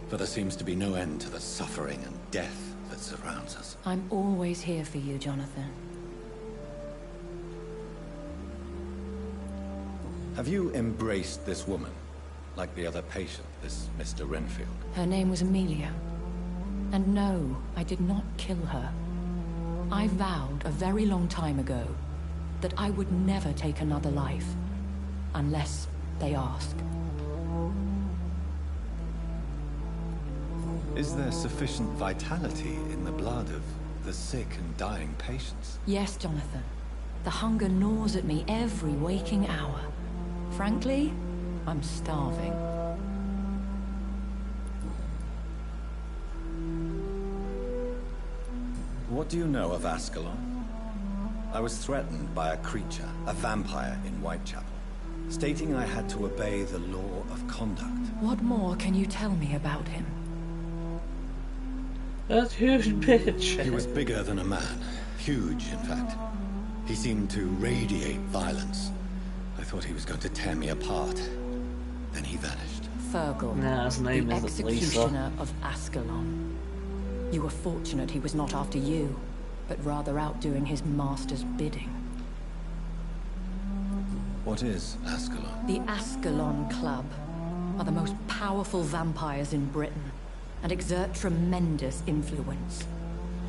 For there seems to be no end to the suffering and death that surrounds us. I'm always here for you, Jonathan. Have you embraced this woman? Like the other patient, this Mr. Renfield? Her name was Amelia. And no, I did not kill her. I vowed a very long time ago that I would never take another life. Unless they ask. Is there sufficient vitality in the blood of the sick and dying patients? Yes, Jonathan. The hunger gnaws at me every waking hour. Frankly, I'm starving. What do you know of Ascalon? I was threatened by a creature, a vampire in Whitechapel, stating I had to obey the law of conduct. What more can you tell me about him? That huge bitch. He was bigger than a man. Huge, in fact. He seemed to radiate violence. I thought he was going to tear me apart. Then he vanished. Fergal, nah, his name the isn't executioner Lisa. of Ascalon. You were fortunate he was not after you, but rather out doing his master's bidding. What is Ascalon? The Ascalon Club are the most powerful vampires in Britain and exert tremendous influence.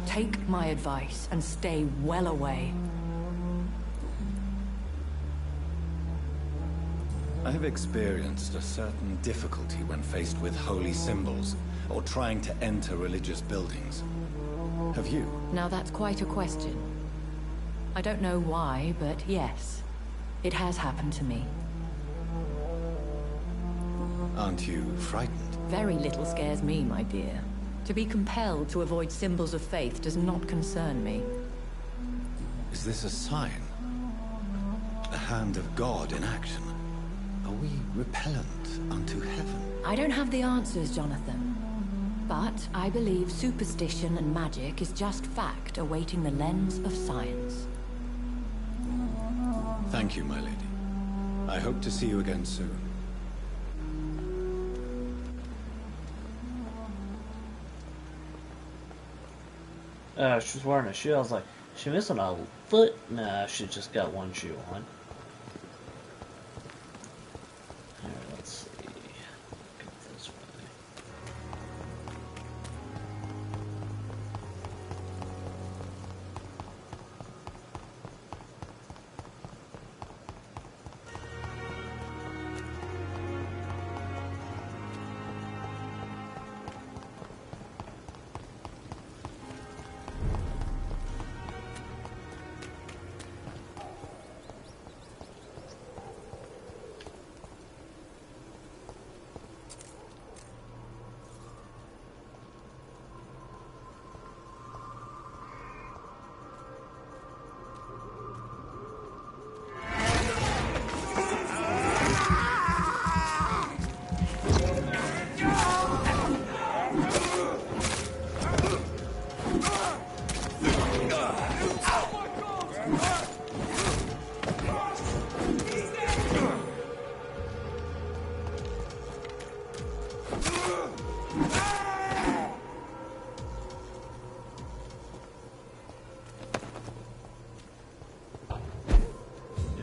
Take my advice and stay well away. I have experienced a certain difficulty when faced with holy symbols or trying to enter religious buildings. Have you? Now that's quite a question. I don't know why, but yes, it has happened to me. Aren't you frightened? Very little scares me, my dear. To be compelled to avoid symbols of faith does not concern me. Is this a sign? The hand of God in action? Are we repellent unto heaven? I don't have the answers, Jonathan. But I believe superstition and magic is just fact awaiting the lens of science. Thank you, my lady. I hope to see you again soon. She's wearing a shoe. I was like, she missing a foot? Nah, she just got one shoe on. Alright, let's see. Go this way.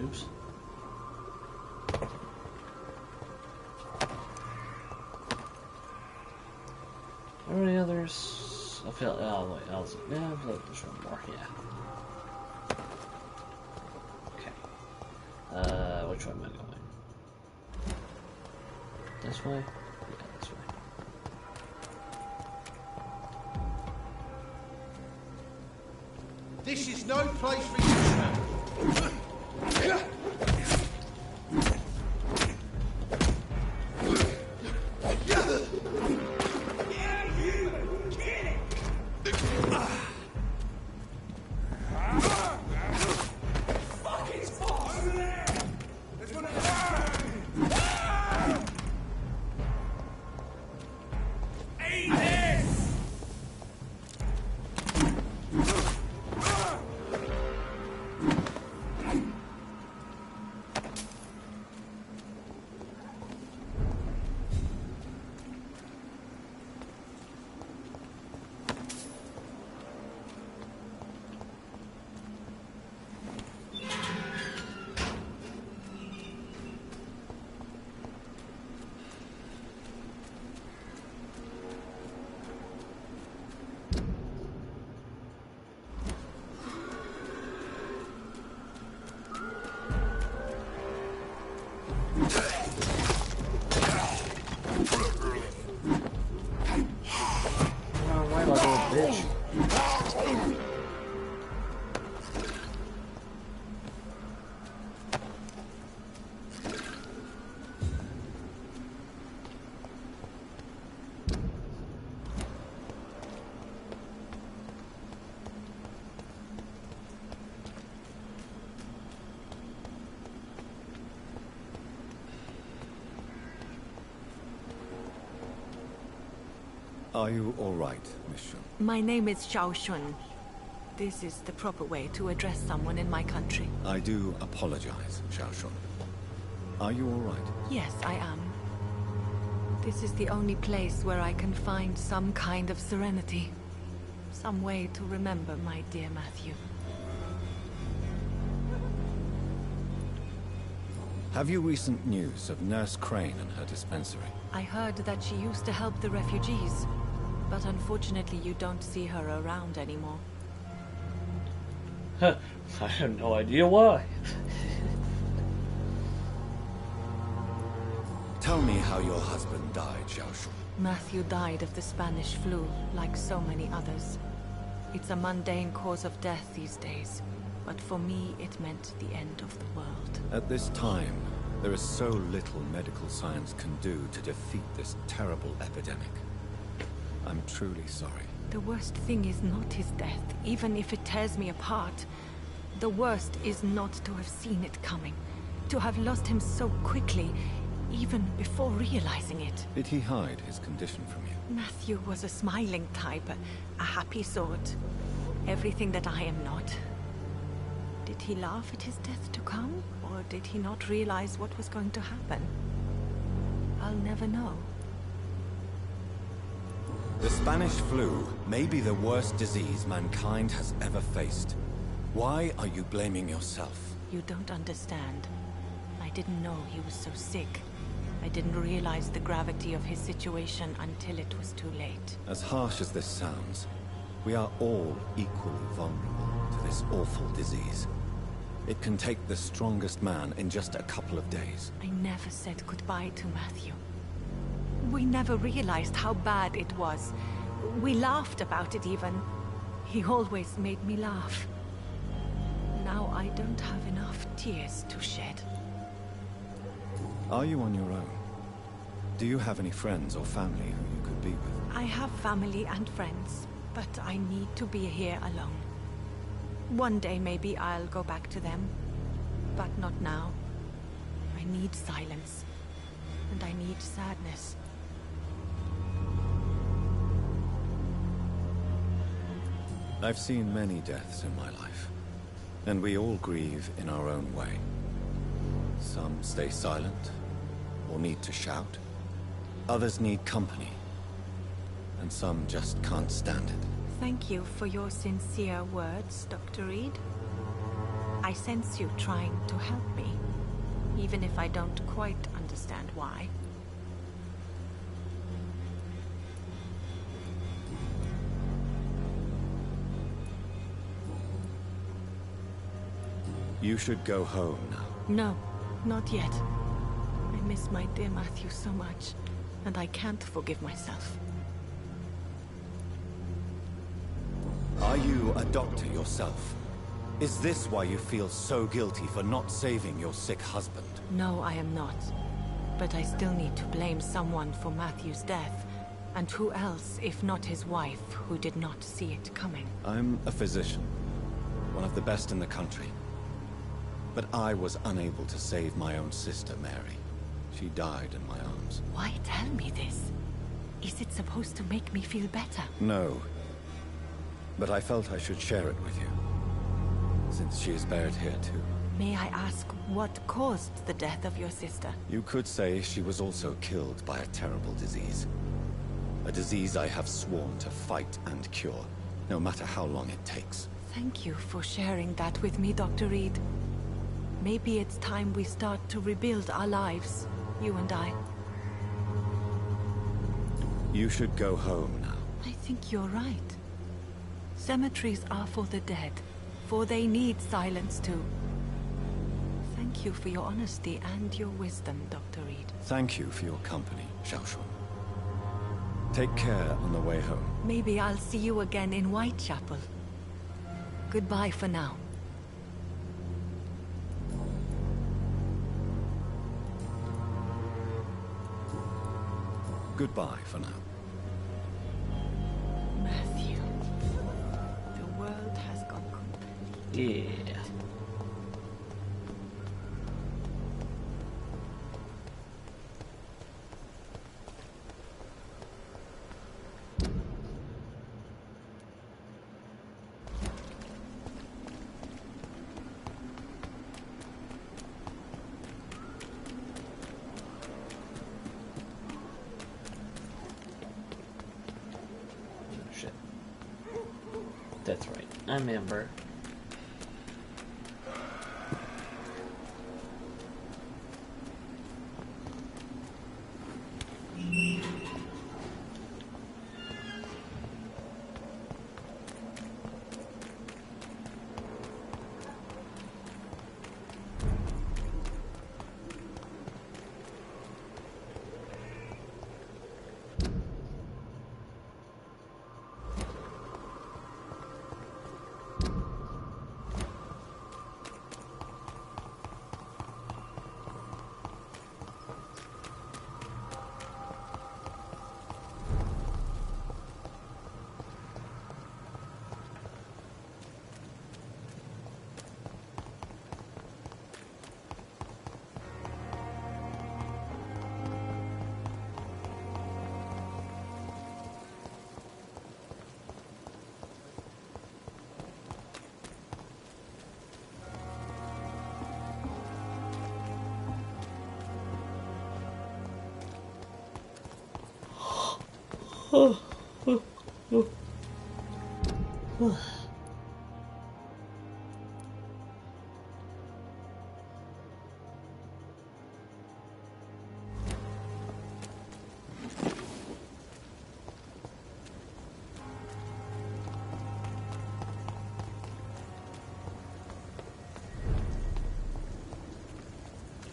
Oops. Are there any others? I feel. Oh wait, I was. Yeah, I feel like there's one more. Yeah. Okay. Which way am I going? This way? Yeah, this way. This is no place for you, sir. bitch. Are you all right, Miss Shun? My name is Xiao Shun. This is the proper way to address someone in my country. I do apologize, Xiao Shun. Are you all right? Yes, I am. This is the only place where I can find some kind of serenity. Some way to remember my dear Matthew. Have you recent news of Nurse Crane and her dispensary? I heard that she used to help the refugees, but unfortunately you don't see her around anymore. I have no idea why. Tell me how your husband died, Xiao Shun. Matthew died of the Spanish flu, like so many others. It's a mundane cause of death these days, but for me it meant the end of the world. At this time, there is so little medical science can do to defeat this terrible epidemic. I'm truly sorry. The worst thing is not his death, even if it tears me apart. The worst is not to have seen it coming, to have lost him so quickly, even before realizing it. Did he hide his condition from you? Matthew was a smiling type, a happy sort. Everything that I am not. Did he laugh at his death to come, or did he not realize what was going to happen? I'll never know. The Spanish flu may be the worst disease mankind has ever faced. Why are you blaming yourself? You don't understand. I didn't know he was so sick. I didn't realize the gravity of his situation until it was too late. As harsh as this sounds, we are all equally vulnerable to this awful disease. It can take the strongest man in just a couple of days. I never said goodbye to Matthew. We never realized how bad it was. We laughed about it even. He always made me laugh. Now I don't have enough tears to shed. Are you on your own? Do you have any friends or family who you could be with? I have family and friends, but I need to be here alone. One day maybe I'll go back to them, but not now. I need silence, and I need sadness. I've seen many deaths in my life, and we all grieve in our own way. Some stay silent, or need to shout. Others need company, and some just can't stand it. Thank you for your sincere words, Dr. Reed. I sense you trying to help me, even if I don't quite understand why. You should go home now. No, not yet. I miss my dear Matthew so much, and I can't forgive myself. Are you a doctor yourself? Is this why you feel so guilty for not saving your sick husband? No, I am not. But I still need to blame someone for Matthew's death. And who else, if not his wife, who did not see it coming? I'm a physician, one of the best in the country. But I was unable to save my own sister, Mary. She died in my arms. Why tell me this? Is it supposed to make me feel better? No. But I felt I should share it with you, since she is buried here too. May I ask what caused the death of your sister? You could say she was also killed by a terrible disease. A disease I have sworn to fight and cure, no matter how long it takes. Thank you for sharing that with me, Dr. Reed. Maybe it's time we start to rebuild our lives, you and I. You should go home now. I think you're right. Cemeteries are for the dead, for they need silence too. Thank you for your honesty and your wisdom, Dr. Reed. Thank you for your company, Xiao Shun. Take care on the way home. Maybe I'll see you again in Whitechapel. Goodbye for now. Goodbye for now. Matthew, the world has gone completely. Yeah. Shit. That's right. I'm Amber.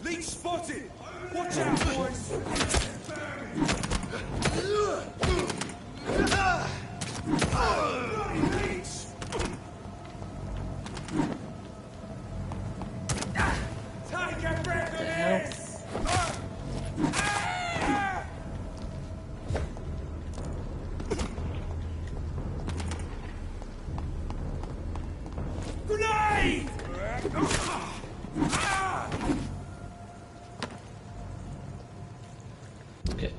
Leech spotted! Watch out, boys! Take a breath of this! Grenade! Okay.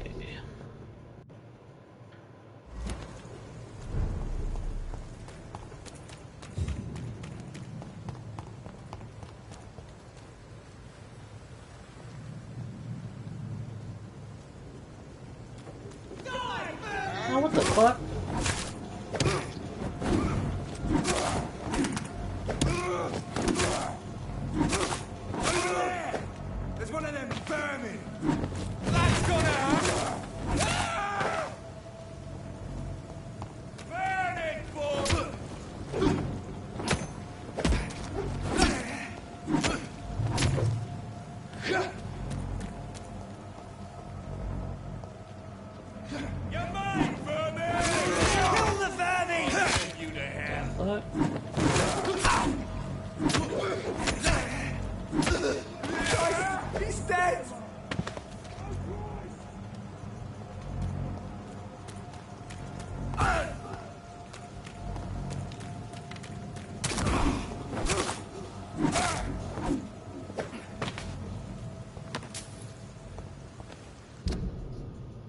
Oh, what the fuck? There's one of them vermin! That's gonna hurt! Burn it, boy! You're mine, vermin! Kill the vermin! Send you to hell! What? He's dead!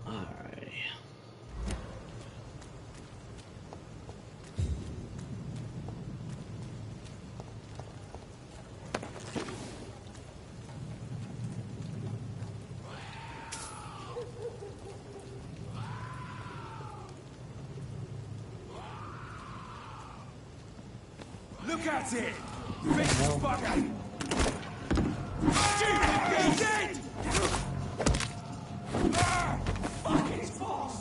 Alrighty. Look at it! Vicious bugger! Stupid, he's dead! Fuck his boss!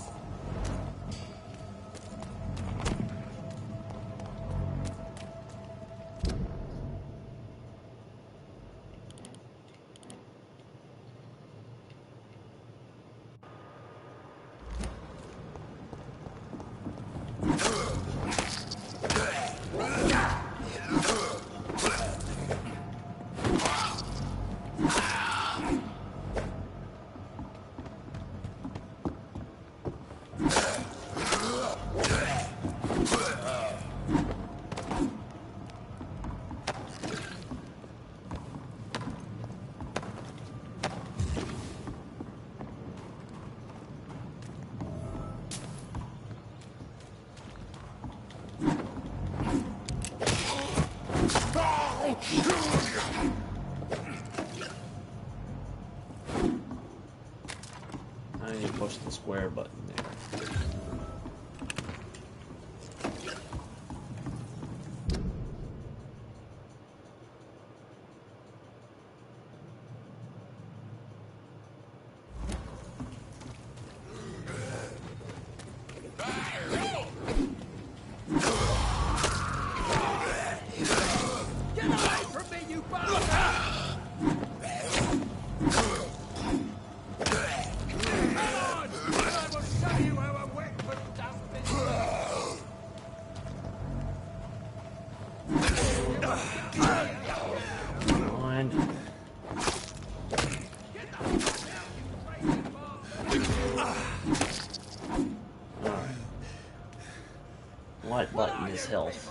Blind. Alright. Light button is health.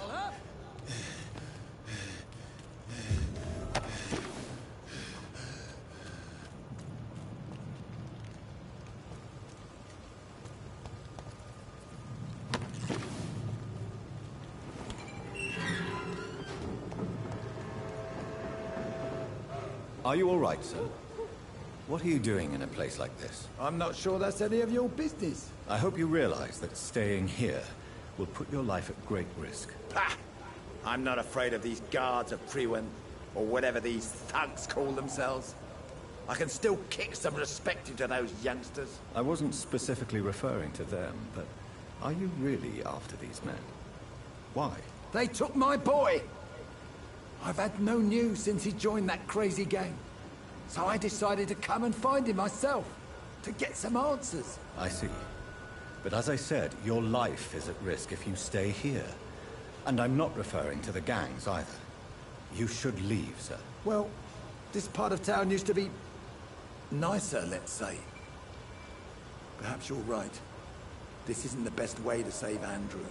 Are you all right, sir? What are you doing in a place like this? I'm not sure that's any of your business. I hope you realize that staying here will put your life at great risk. Ha! I'm not afraid of these guards of Priwen, or whatever these thugs call themselves. I can still kick some respect into those youngsters. I wasn't specifically referring to them, but are you really after these men? Why? They took my boy! I've had no news since he joined that crazy gang. So I decided to come and find him myself, to get some answers. I see. But as I said, your life is at risk if you stay here. And I'm not referring to the gangs either. You should leave, sir. Well, this part of town used to be nicer, let's say. Perhaps you're right. This isn't the best way to save Andrew.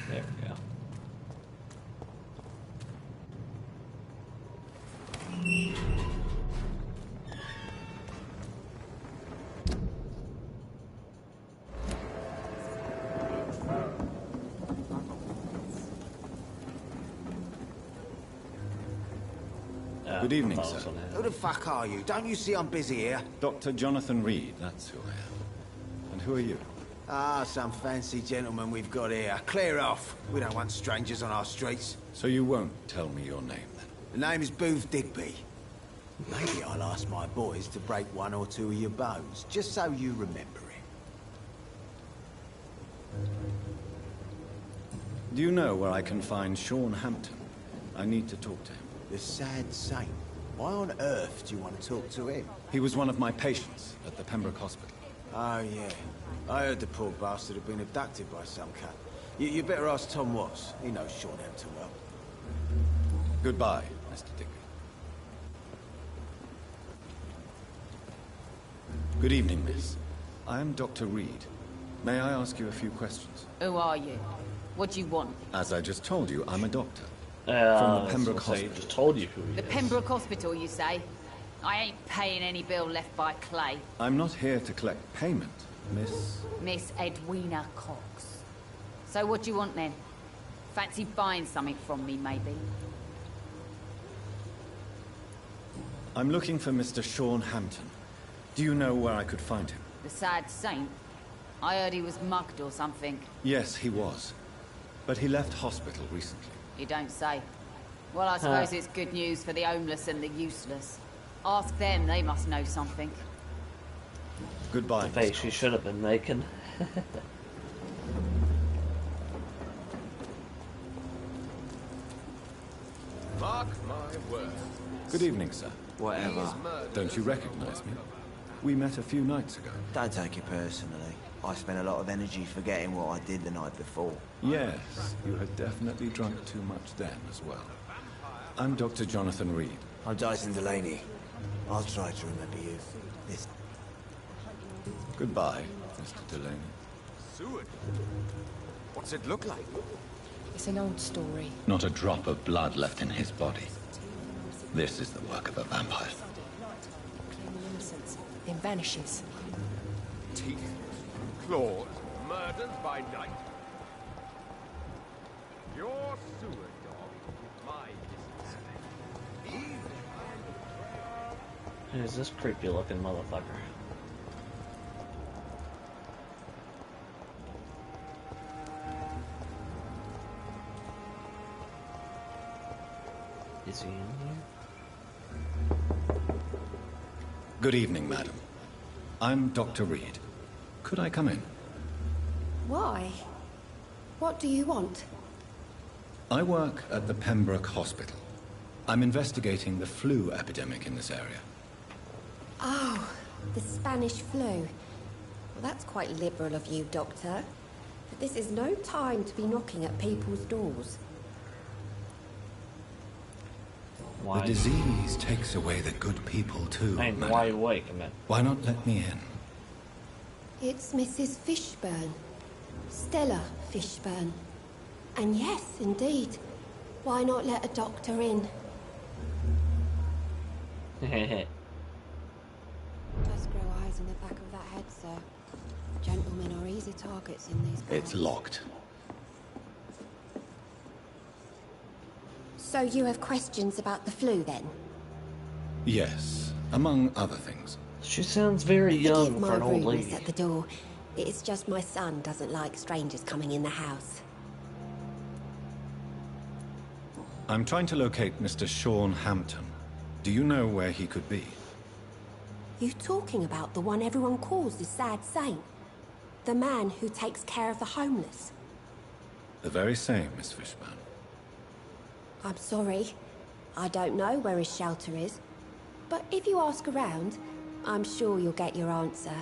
There we go. Good evening, sir. Who the fuck are you? Don't you see I'm busy here? Dr. Jonathan Reed, that's who I am. And who are you? Ah, some fancy gentleman we've got here. Clear off. We don't want strangers on our streets. So you won't tell me your name, then? The name is Booth Digby. Maybe I'll ask my boys to break one or two of your bones, just so you remember it. Do you know where I can find Sean Hampton? I need to talk to him. The sad saint. Why on earth do you want to talk to him? He was one of my patients at the Pembroke Hospital. Oh, yeah. I heard the poor bastard had been abducted by some cat. You better ask Tom Watts. He knows Sean Hampton well. Goodbye, Mr. Digby. Good evening, miss. I am Dr. Reed. May I ask you a few questions? Who are you? What do you want? As I just told you, I'm a doctor. From the Pembroke Hospital. Just told you who he The is. Pembroke Hospital, you say? I ain't paying any bill left by Clay. I'm not here to collect payment, Miss... Miss Edwina Cox. So what do you want then? Fancy buying something from me, maybe? I'm looking for Mr. Sean Hampton. Do you know where I could find him? The sad saint? I heard he was mugged or something. Yes, he was. But he left hospital recently. You don't say. Well, I suppose it's good news for the homeless and the useless. Ask them, they must know something. Goodbye. The face she should have been making. Mark my word. Good evening, sir. Whatever. Don't you recognize me? We met a few nights ago. Don't take it personally. I spent a lot of energy forgetting what I did the night before. Yes, you had definitely drunk too much then as well. I'm Dr. Jonathan Reed. I'm Dyson Delaney. I'll try to remember you. This. Goodbye, Mr. Delaney. Seward? What's it look like? It's an old story. Not a drop of blood left in his body. This is the work of a vampire. Claiming innocence, then vanishes. Teeth, claws, murdered by night. Your sewer dog is my business. Easy. Who's this creepy looking motherfucker? Is he in here? Good evening, madam. I'm Dr. Reed. Could I come in? Why? What do you want? I work at the Pembroke Hospital. I'm investigating the flu epidemic in this area. Oh, the Spanish flu. Well, that's quite liberal of you, Doctor. But this is no time to be knocking at people's doors. The disease takes away the good people too, And madam. why awake, man? Why not let me in? It's Mrs. Fishburne. Stella Fishburne. And yes, indeed. Why not let a doctor in? Does grow eyes in the back of that head, sir. Gentlemen are easy targets in these parts. It's locked. So you have questions about the flu, then? Yes, among other things. She sounds very young for an old rudeness lady. at the door. It's just my son doesn't like strangers coming in the house. I'm trying to locate Mr. Sean Hampton. Do you know where he could be? You talking about the one everyone calls the sad saint? The man who takes care of the homeless? The very same, Miss Fishburne. I'm sorry. I don't know where his shelter is. But if you ask around, I'm sure you'll get your answer.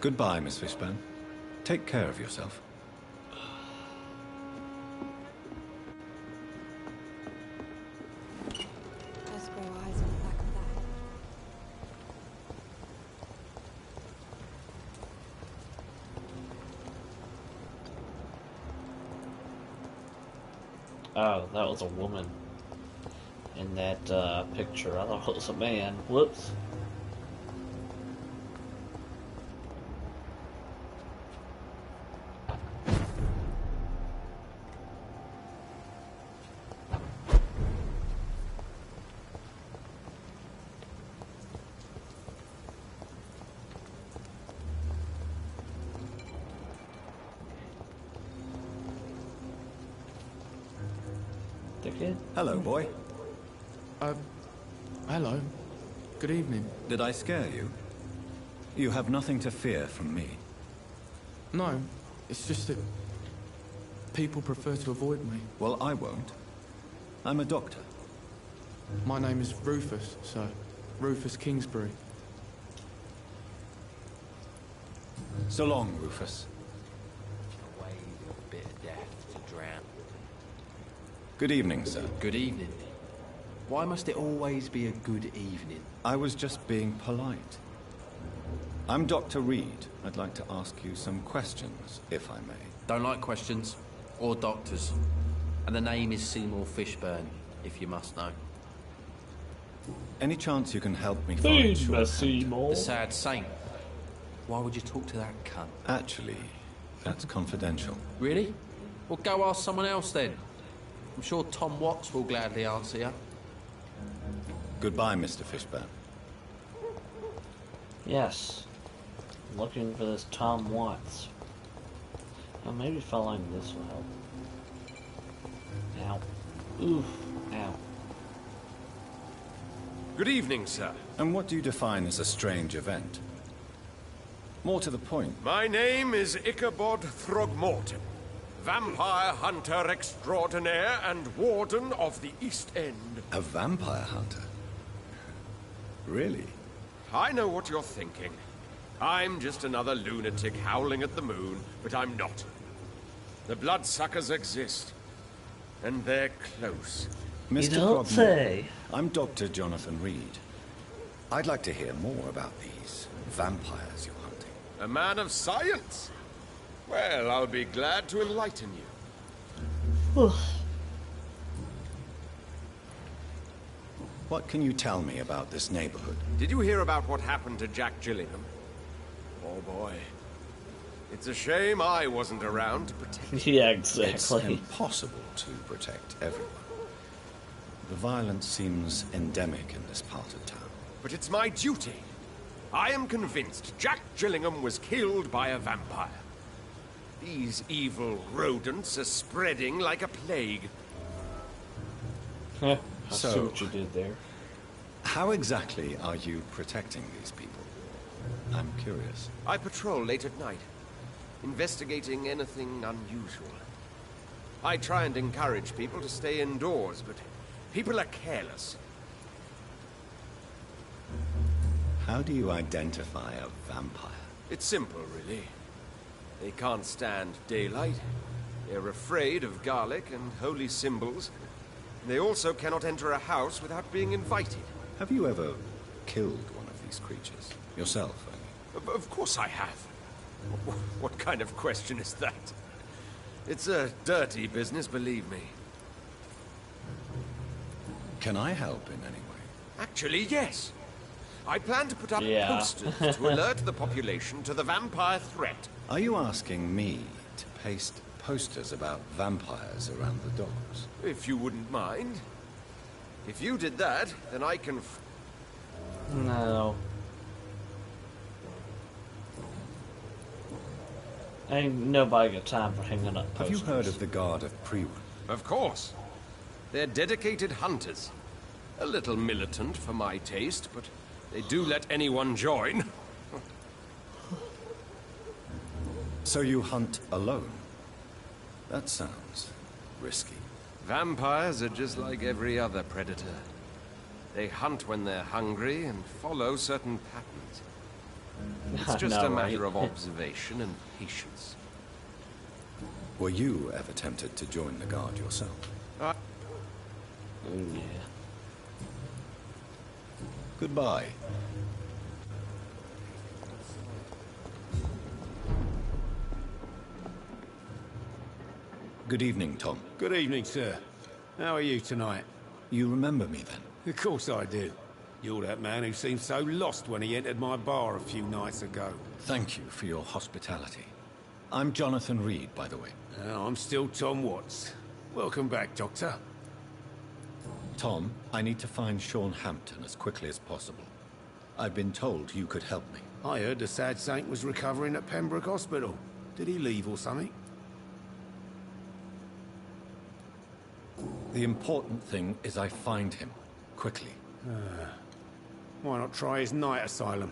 Goodbye, Miss Fishburne. Take care of yourself. Does grow eyes on the back of that head. Oh, that was a woman in that picture. I thought it was a man. Whoops. Hello, boy. Hello. Good evening. Did I scare you? You have nothing to fear from me. No, it's just that people prefer to avoid me. Well, I won't. I'm a doctor. My name is Rufus, sir. Rufus Kingsbury. So long, Rufus. Away your bitter death to drown. Good evening, sir. Good evening. Why must it always be a good evening? I was just being polite. I'm Dr. Reed. I'd like to ask you some questions, if I may. Don't like questions. Or doctors. And the name is Seymour Fishburne, if you must know. Any chance you can help me find The sad saint. Why would you talk to that cunt? Actually, That's confidential. Really? Well, go ask someone else then. I'm sure Tom Watts will gladly answer you. Goodbye, Mr. Fishburne. Yes. Looking for this Tom Watts. Oh, maybe following this will help. Ow. Oof. Ow. Good evening, sir. And what do you define as a strange event? More to the point. My name is Ichabod Throgmorton, vampire hunter extraordinaire and warden of the East End. A vampire hunter? Really? I know what you're thinking. I'm just another lunatic howling at the moon, but I'm not. The bloodsuckers exist, and they're close. Mr. don't say. I'm Dr. Jonathan Reed. I'd like to hear more about these vampires you're hunting. A man of science? Well, I'll be glad to enlighten you. What can you tell me about this neighborhood? Did you hear about what happened to Jack Gillingham? Oh boy. It's a shame I wasn't around to protect him. Yeah, exactly. It's impossible to protect everyone. The violence seems endemic in this part of town. But it's my duty. I am convinced Jack Gillingham was killed by a vampire. These evil rodents are spreading like a plague. I see what you did there. How exactly are you protecting these people? I'm curious. I patrol late at night, investigating anything unusual. I try and encourage people to stay indoors, but people are careless. How do you identify a vampire? It's simple, really. They can't stand daylight. They're afraid of garlic and holy symbols. They also cannot enter a house without being invited. Have you ever killed one of these creatures? Yourself, I mean? Of course I have. What kind of question is that? It's a dirty business, believe me. Can I help in any way? Actually, yes. I plan to put up posters to alert the population to the vampire threat. Are you asking me to paste posters about vampires around the docks? If you wouldn't mind. If you did that, then I can... No. Ain't nobody got time for hanging up posters. Have you heard of the Guard of Priwen? Of course. They're dedicated hunters. A little militant for my taste, but they do let anyone join. So you hunt alone? That sounds risky. Vampires are just like every other predator. They hunt when they're hungry and follow certain patterns. It's just a matter of observation and patience. Were you ever tempted to join the Guard yourself? Oh, yeah. Goodbye. Good evening, Tom. Good evening, sir. How are you tonight? You remember me then? Of course I do. You're that man who seemed so lost when he entered my bar a few nights ago. Thank you for your hospitality. I'm Jonathan Reed, by the way. I'm still Tom Watts. Welcome back, Doctor. Tom, I need to find Sean Hampton as quickly as possible. I've been told you could help me. I heard the sad saint was recovering at Pembroke Hospital. Did he leave or something? The important thing is I find him. Quickly. Why not try his night asylum?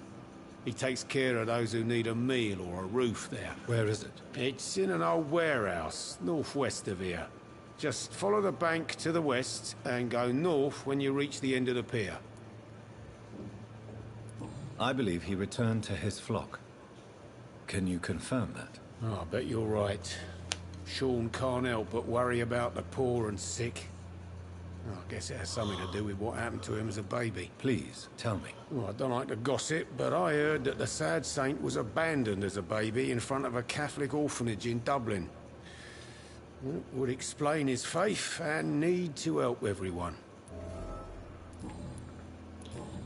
He takes care of those who need a meal or a roof there. Where is it? It's in an old warehouse, northwest of here. Just follow the bank to the west and go north when you reach the end of the pier. I believe he returned to his flock. Can you confirm that? Oh, I bet you're right. Sean can't help but worry about the poor and sick. Oh, I guess it has something to do with what happened to him as a baby. Please, tell me. Well, I don't like to gossip, but I heard that the sad saint was abandoned as a baby in front of a Catholic orphanage in Dublin. It would explain his faith and need to help everyone.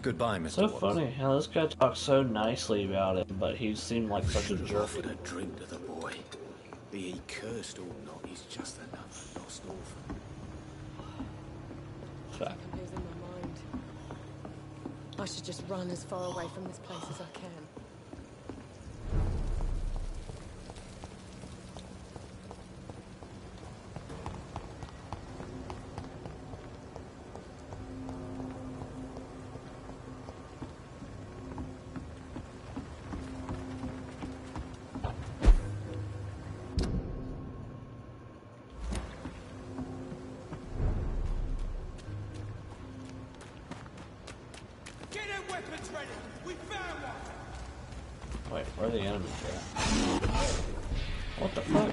Goodbye, Mr. So Watts. funny how this guy talks so nicely about it, but he seemed like such a jerk. Offered a drink to the boy. Be he cursed or not, he's just another lost orphan. Fact. I'm losing my mind. I should just run as far away from this place as I can. Get their weapons ready! We found one! Wait, where are the enemies at? What the fuck?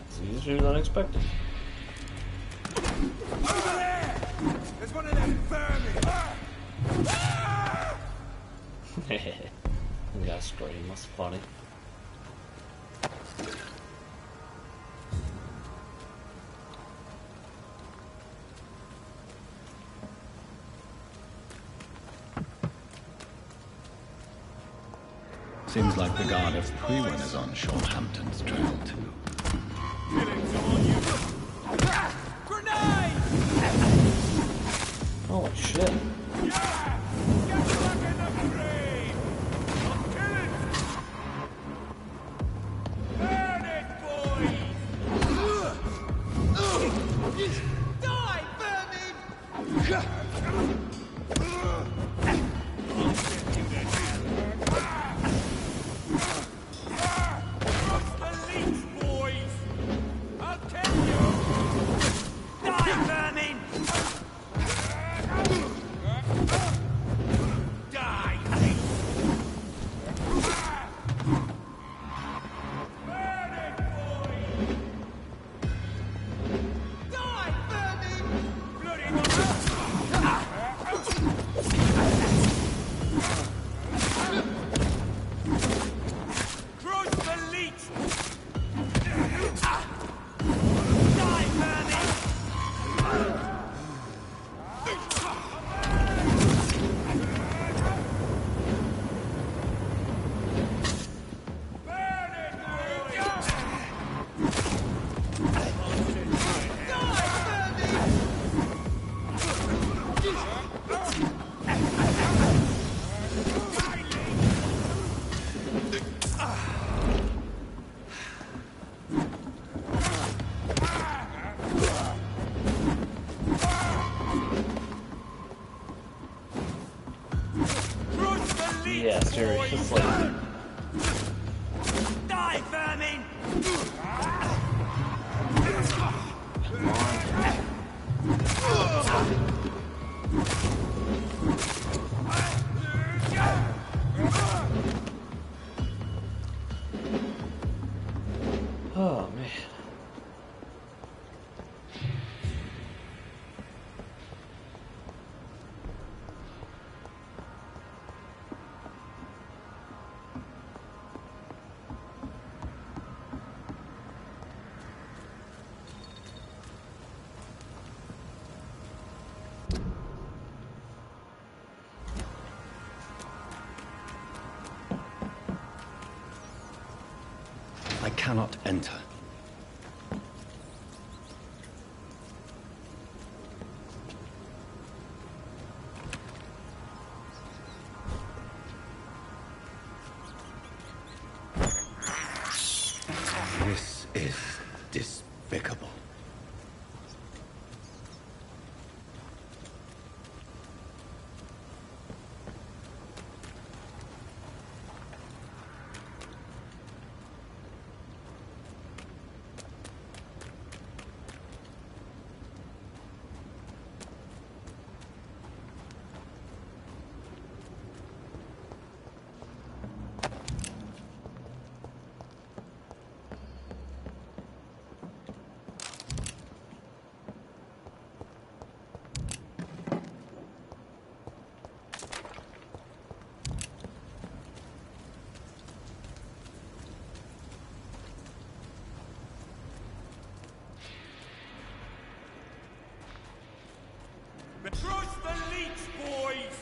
It's easier than expected. Over there! There's one of them vermin! You got scream, that's funny. Seems like the guard of Prewen is on Shorthampton's trail too. Grenade! Holy shit. Die, vermin! Yeah, seriously. Die, vermin! Oh, man. I cannot enter. This is despicable. Trust the leech, boys!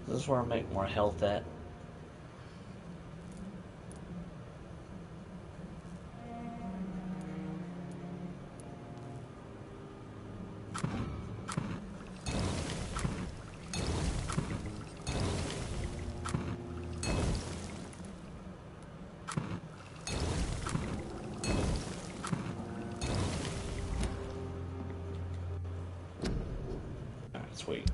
This is where I make more health at. Alright, sweet.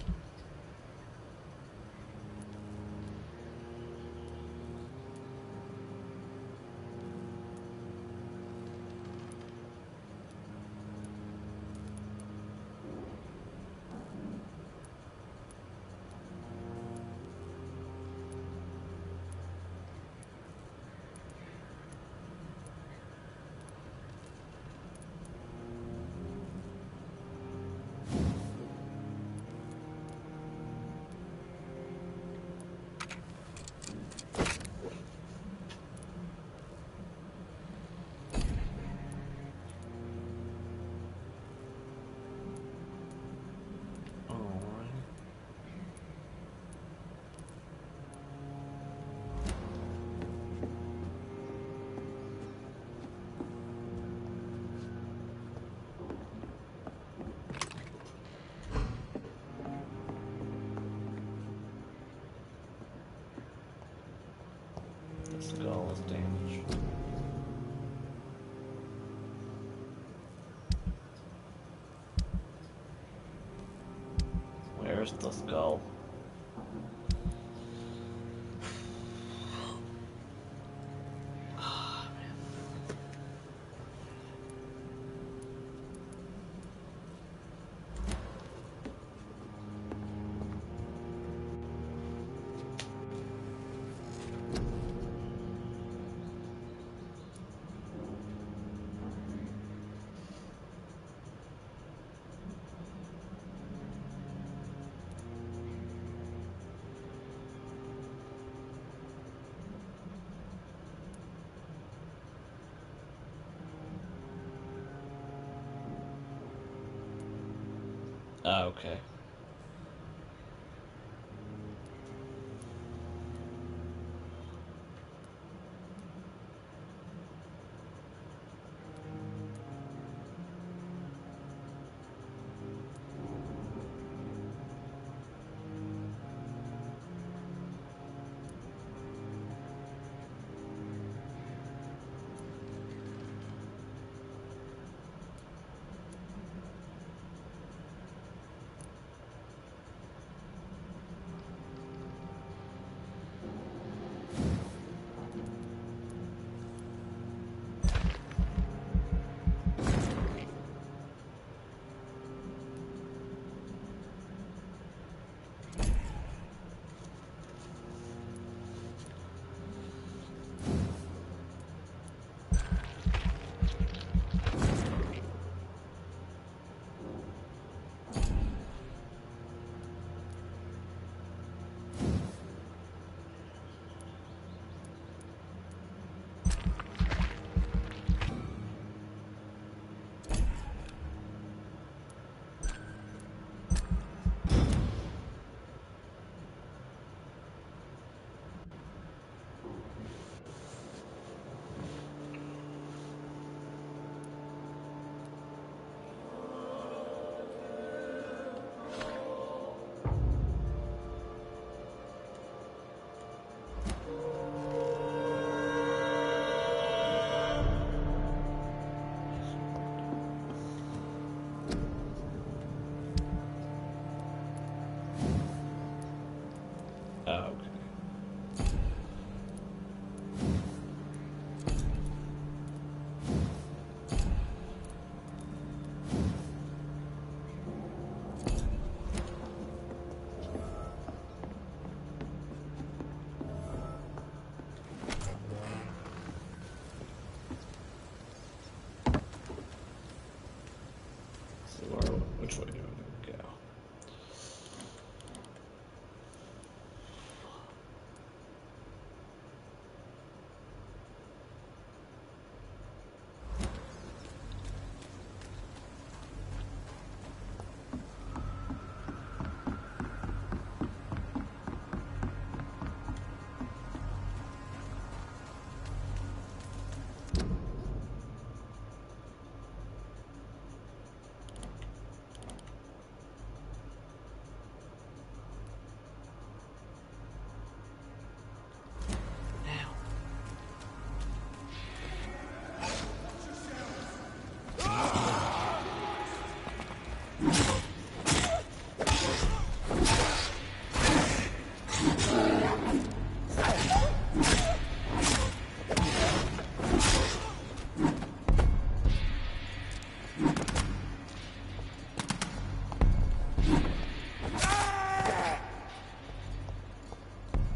The skull is damaged. Where's the skull? Oh, okay. Which way do we go?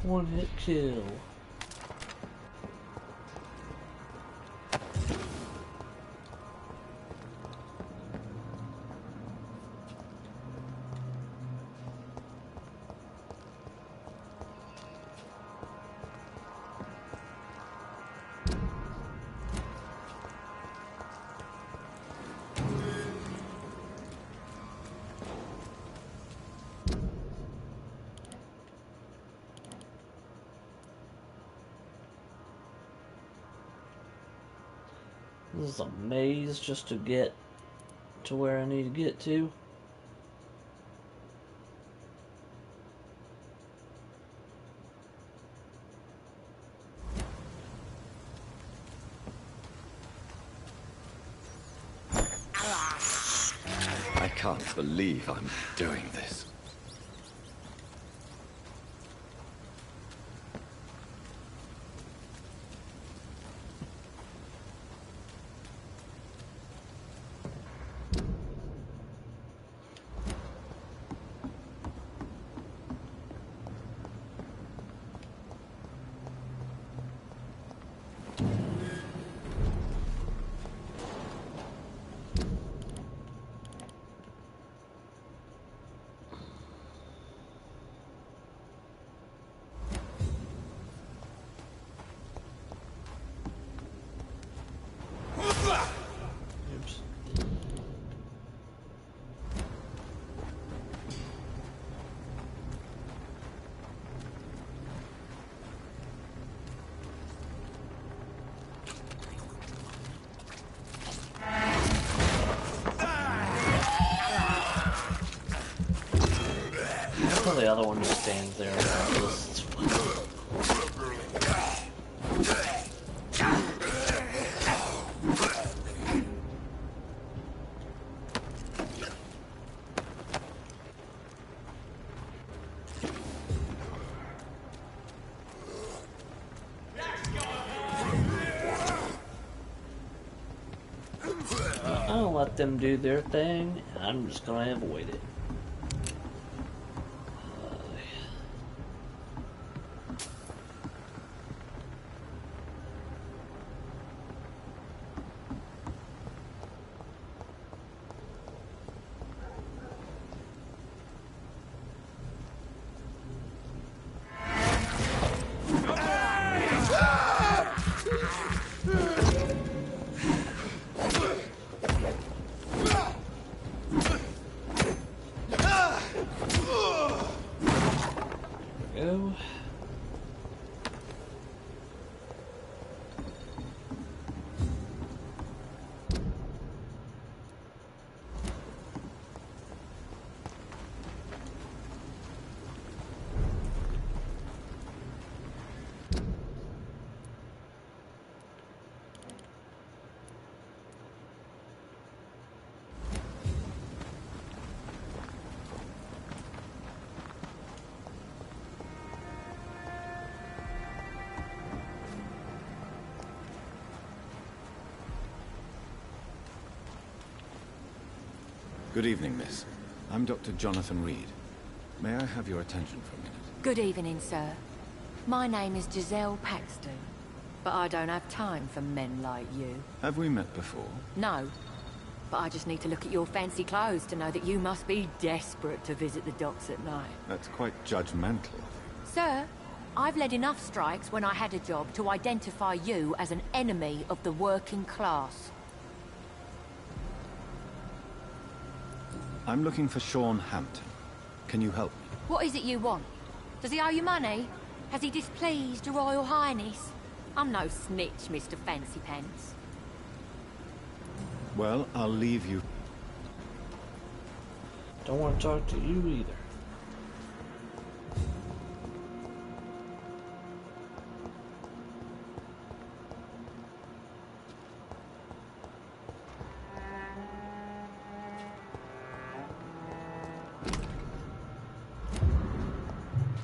One hit kill. This is a maze just to get to where I need to get to. I can't believe I'm doing this. The other one just stands there and just... I'll let them do their thing, and I'm just gonna avoid it. Go. Good evening, miss. I'm Dr. Jonathan Reed. May I have your attention for a minute? Good evening, sir. My name is Giselle Paxton, but I don't have time for men like you. Have we met before? No. but I just need to look at your fancy clothes to know that you must be desperate to visit the docks at night. That's quite judgmental. Sir, I've led enough strikes when I had a job to identify you as an enemy of the working class. I'm looking for Sean Hampton. Can you help me? What is it you want? Does he owe you money? Has he displeased your Royal Highness? I'm no snitch, Mr. Fancy Pants. Well, I'll leave you. Don't want to talk to you either.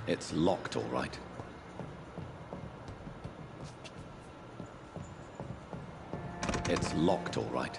It's locked, all right. It's locked, all right.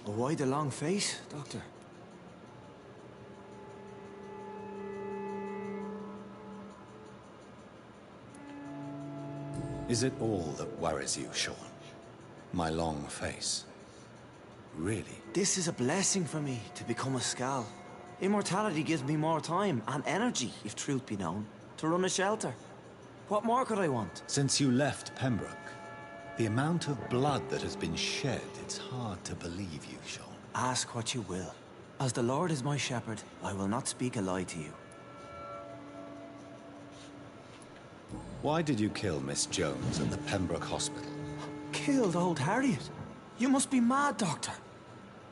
Why the long face, Doctor? Is it all that worries you, Sean? My long face? Really? This is a blessing for me, to become a Skal. Immortality gives me more time and energy, if truth be known, to run a shelter. What more could I want? Since you left Pembroke, the amount of blood that has been shed, it's hard to believe you, Sean. Ask what you will. As the Lord is my shepherd, I will not speak a lie to you. Why did you kill Miss Jones at the Pembroke Hospital? Killed old Harriet? You must be mad, Doctor.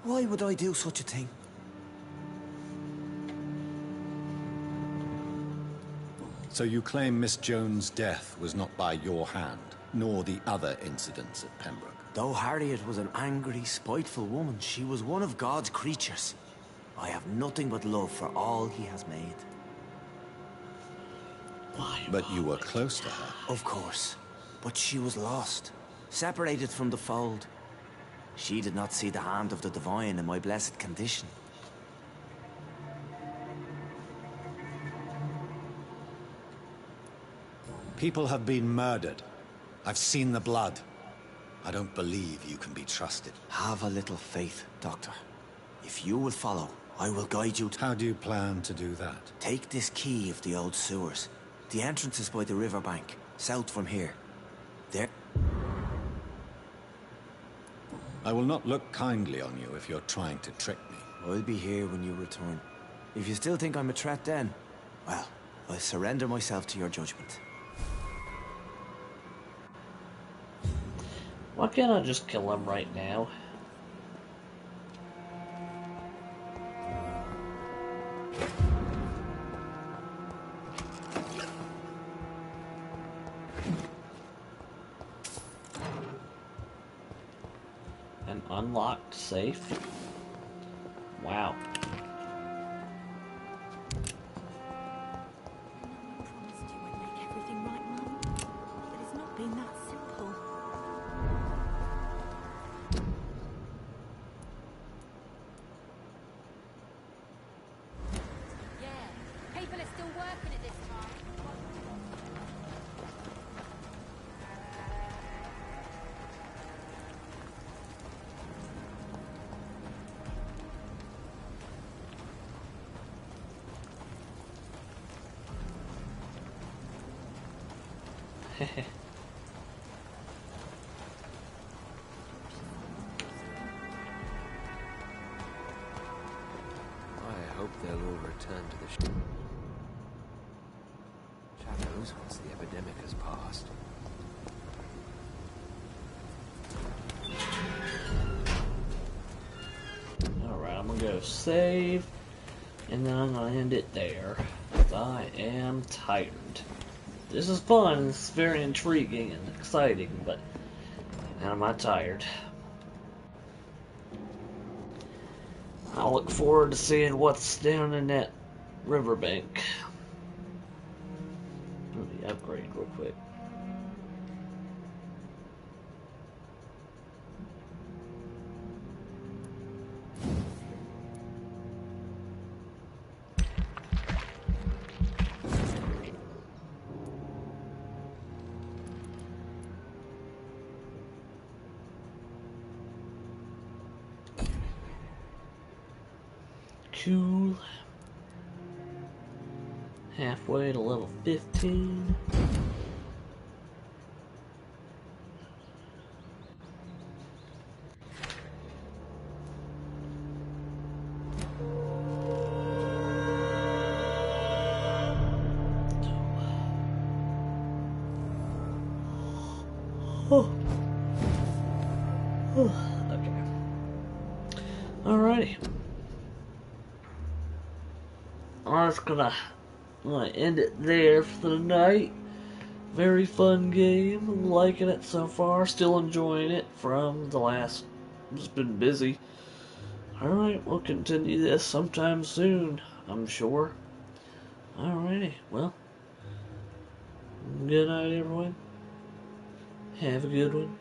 Why would I do such a thing? So you claim Miss Jones' death was not by your hand, nor the other incidents at Pembroke? Though Harriet was an angry, spiteful woman, she was one of God's creatures. I have nothing but love for all he has made. But you were close to her. Of course. But she was lost, separated from the fold. She did not see the hand of the divine in my blessed condition. People have been murdered. I've seen the blood. I don't believe you can be trusted. Have a little faith, Doctor. If you will follow, I will guide you to... How do you plan to do that? Take this key of the old sewers. The entrance is by the riverbank, south from here. There... I will not look kindly on you if you're trying to trick me. I'll be here when you return. If you still think I'm a threat then, well, I'll surrender myself to your judgment. Why can't I just kill him right now? An unlocked safe? Wow. Promised you would make everything right, Mum. But it's not been that simple. Yeah, people are still working at this time. I hope they'll all return to the shadows once the epidemic has passed. Alright, I'm gonna go save, and then I'm gonna end it there. 'Cause I am tired. This is fun, it's very intriguing and exciting, but now I'm not tired. I'll look forward to seeing what's down in that riverbank. Let me upgrade real quick. Cool. Halfway to level 15. Oh. Okay. Alrighty. I'm just gonna end it there for the night. Very fun game. I'm liking it so far. Still enjoying it from the last. Just been busy. Alright, we'll continue this sometime soon, I'm sure. Alrighty, well. Good night, everyone. Have a good one.